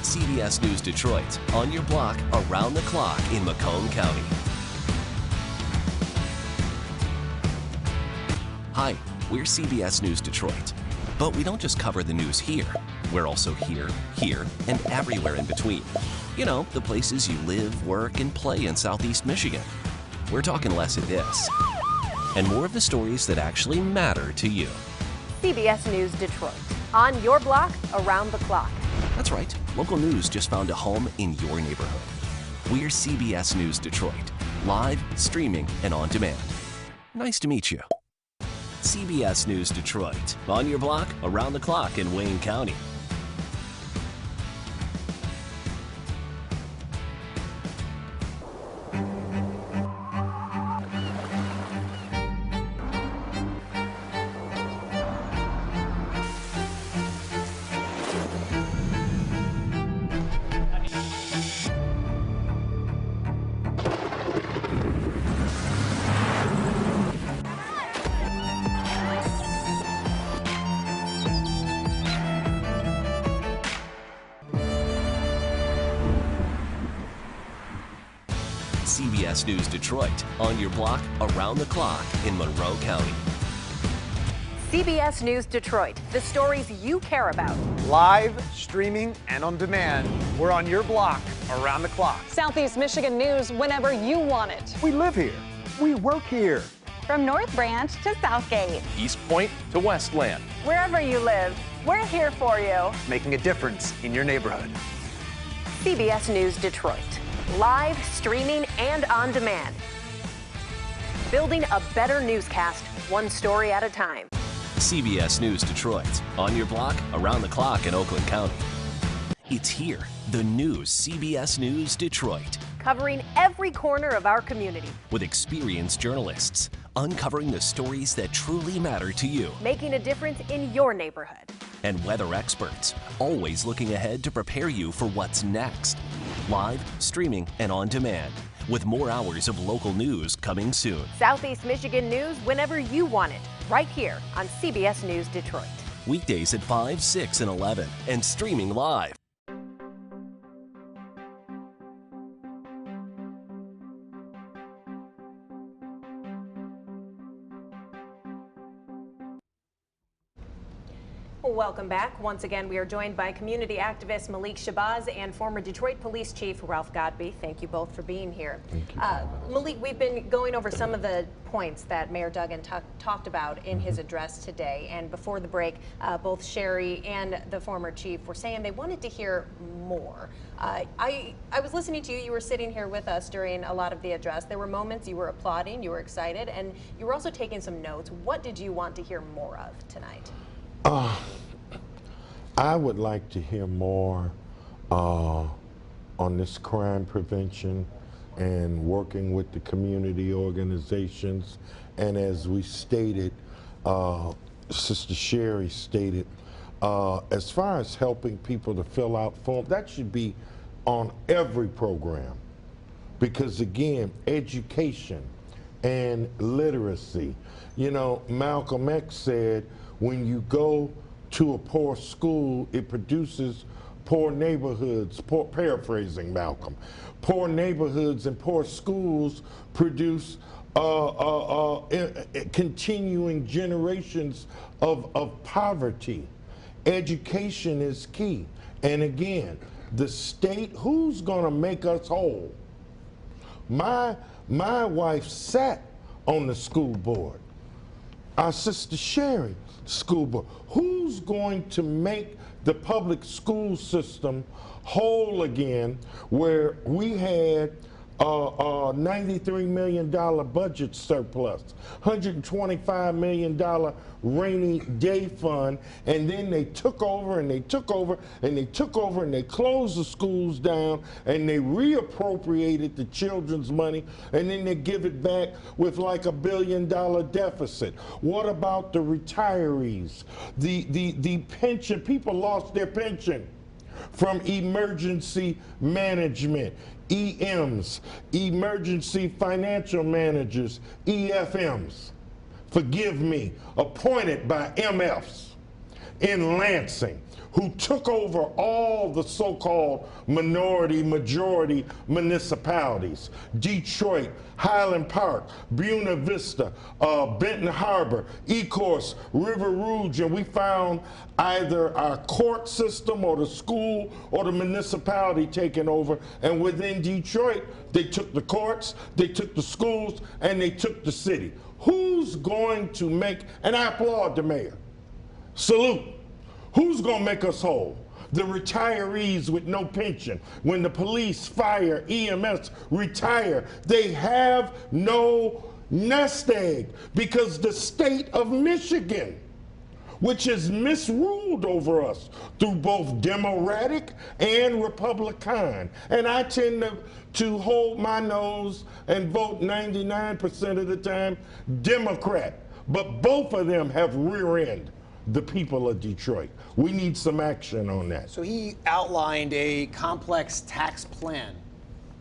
CBS News Detroit, on your block, around the clock in Macomb County. Hi, we're CBS News Detroit. But we don't just cover the news here. We're also here, and everywhere in between. You know, the places you live, work, and play in Southeast Michigan. We're talking less of this, and more of the stories that actually matter to you. CBS News Detroit. On your block, around the clock. That's right, local news just found a home in your neighborhood. We're CBS News Detroit, live, streaming, and on demand. Nice to meet you. CBS News Detroit, on your block, around the clock in Wayne County. CBS News Detroit, on your block, around the clock in Monroe County. CBS News Detroit, the stories you care about. Live, streaming, and on demand. We're on your block, around the clock. Southeast Michigan news whenever you want it. We live here. We work here. From North Branch to Southgate. East Point to Westland. Wherever you live, we're here for you. Making a difference in your neighborhood. CBS News Detroit, live, streaming, and on demand. Building a better newscast, one story at a time. CBS News Detroit, on your block, around the clock in Oakland County. It's here, the new CBS News Detroit. Covering every corner of our community. With experienced journalists, uncovering the stories that truly matter to you. Making a difference in your neighborhood. And weather experts, always looking ahead to prepare you for what's next. Live, streaming, and on demand, with more hours of local news coming soon. Southeast Michigan news whenever you want it, right here on CBS News Detroit. Weekdays at 5, 6, and 11, and streaming live. Welcome back. Once again, we are joined by community activist Mailk Shabazz and former Detroit Police Chief Ralph Godbee. Thank you both for being here. Thank you. Mailk, we've been going over some of the points that Mayor Duggan talked about in his address today. And before the break, both Sherry and the former chief were saying they wanted to hear more. I was listening to you. You were sitting here with us during a lot of the address. There were moments you were applauding, you were excited, and you were also taking some notes. What did you want to hear more of tonight? I would like to hear more on this crime prevention and working with the community organizations. And as we stated, Sister Sherry stated, as far as helping people to fill out forms, that should be on every program. Because again, education and literacy. You know, Malcolm X said, when you go to a poor school, it produces poor neighborhoods, paraphrasing Malcolm. Poor neighborhoods and poor schools produce continuing generations of poverty. Education is key. And again, the state, who's gonna make us whole? My wife sat on the school board. Our sister Sherry, school board. Who's going to make the public school system whole again, where we had a $93 million budget surplus, $125 million rainy day fund, and then they took over and they took over and they took over and they closed the schools down and they reappropriated the children's money, and then they give it back with like $1 billion deficit. What about the retirees? The pension, people lost their pension from emergency management. EMs, emergency financial managers, EFMs, forgive me, appointed by MFs in Lansing, who took over all the so-called majority municipalities. Detroit, Highland Park, Buena Vista, Benton Harbor, Ecorse, River Rouge, and we found either our court system or the school or the municipality taking over. And within Detroit, they took the courts, they took the schools, and they took the city. Who's going to make, and I applaud the mayor, salute. Who's going to make us whole? The retirees with no pension. When the police, fire, EMS retire, they have no nest egg because the state of Michigan, which is misruled over us through both Democratic and Republican. And I tend to hold my nose and vote 99% of the time Democrat. But both of them have rear-ended the people of Detroit. We need some action on that. So he outlined a complex tax plan.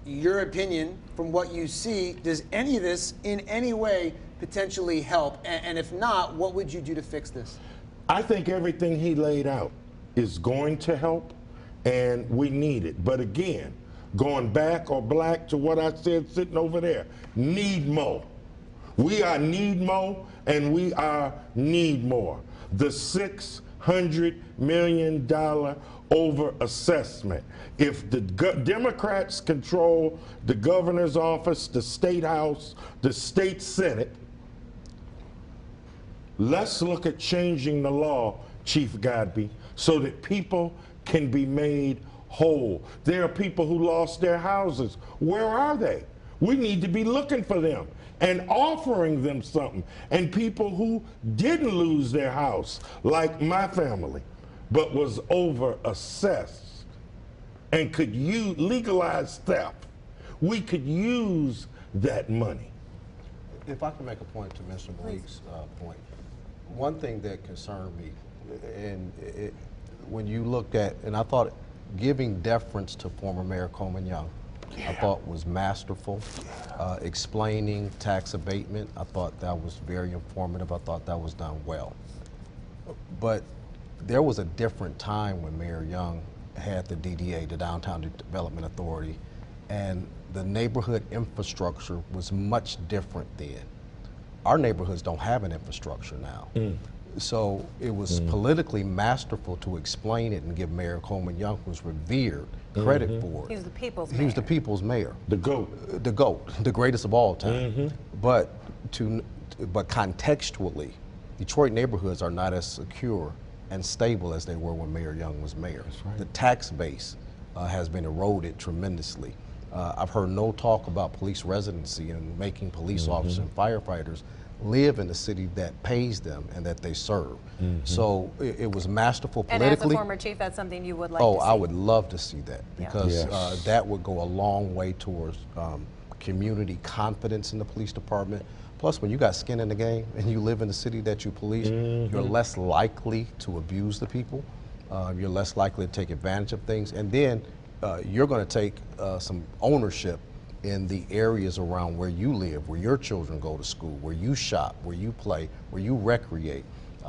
Your opinion, from what you see, does any of this in any way potentially help? And if not, what would you do to fix this? I think everything he laid out is going to help, and we need it. But again, going back or black to what I said sitting over there, need more. We are need more, and we are need more. The $600 million over assessment. If the Democrats control the governor's office, the state house, the state senate, let's look at changing the law, Chief Godbee, so that people can be made whole. There are people who lost their houses. Where are they? We need to be looking for them and offering them something. And people who didn't lose their house, like my family, but was over-assessed and could legalize theft. We could use that money. If I can make a point to Mr. Malik's point, one thing that concerned me, and when you looked at, and I thought giving deference to former Mayor Coleman Young, I thought was masterful. Explaining tax abatement, I thought that was very informative. I thought that was done well. But there was a different time when Mayor Young had the DDA, the Downtown Development Authority, and the neighborhood infrastructure was much different then. Our neighborhoods don't have an infrastructure now. So it was politically masterful to explain it and give Mayor Coleman Young, who's revered, credit for it. He was the people's mayor. He was the people's mayor. The GOAT. The GOAT, the greatest of all time. But contextually, Detroit neighborhoods are not as secure and stable as they were when Mayor Young was mayor. Right. The tax base has been eroded tremendously. I've heard no talk about police residency and making police officers and firefighters live in the city that pays them and that they serve. So it was masterful politically. And as a former chief, that's something you would like to see? Oh, I would love to see that, because that would go a long way towards community confidence in the police department. Plus, when you got skin in the game and you live in the city that you police, you're less likely to abuse the people. You're less likely to take advantage of things. And then you're going to take some ownership in the areas around where you live, where your children go to school, where you shop, where you play, where you recreate.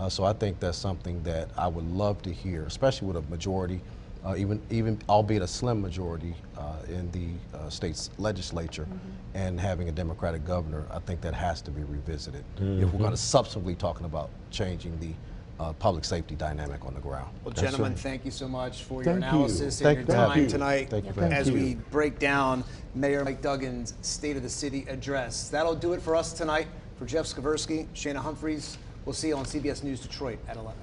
So I think that's something that I would love to hear, especially with a majority, even albeit a slim majority in the state's legislature, and having a Democratic governor. I think that has to be revisited if we're going to substantively talking about changing the public safety dynamic on the ground. Well, gentlemen, thank you so much for your analysis and your time tonight as we break down Mayor Mike Duggan's State of the City address. That'll do it for us tonight. For Jeff Skaversky, Shana Humphreys, we'll see you on CBS News Detroit at 11.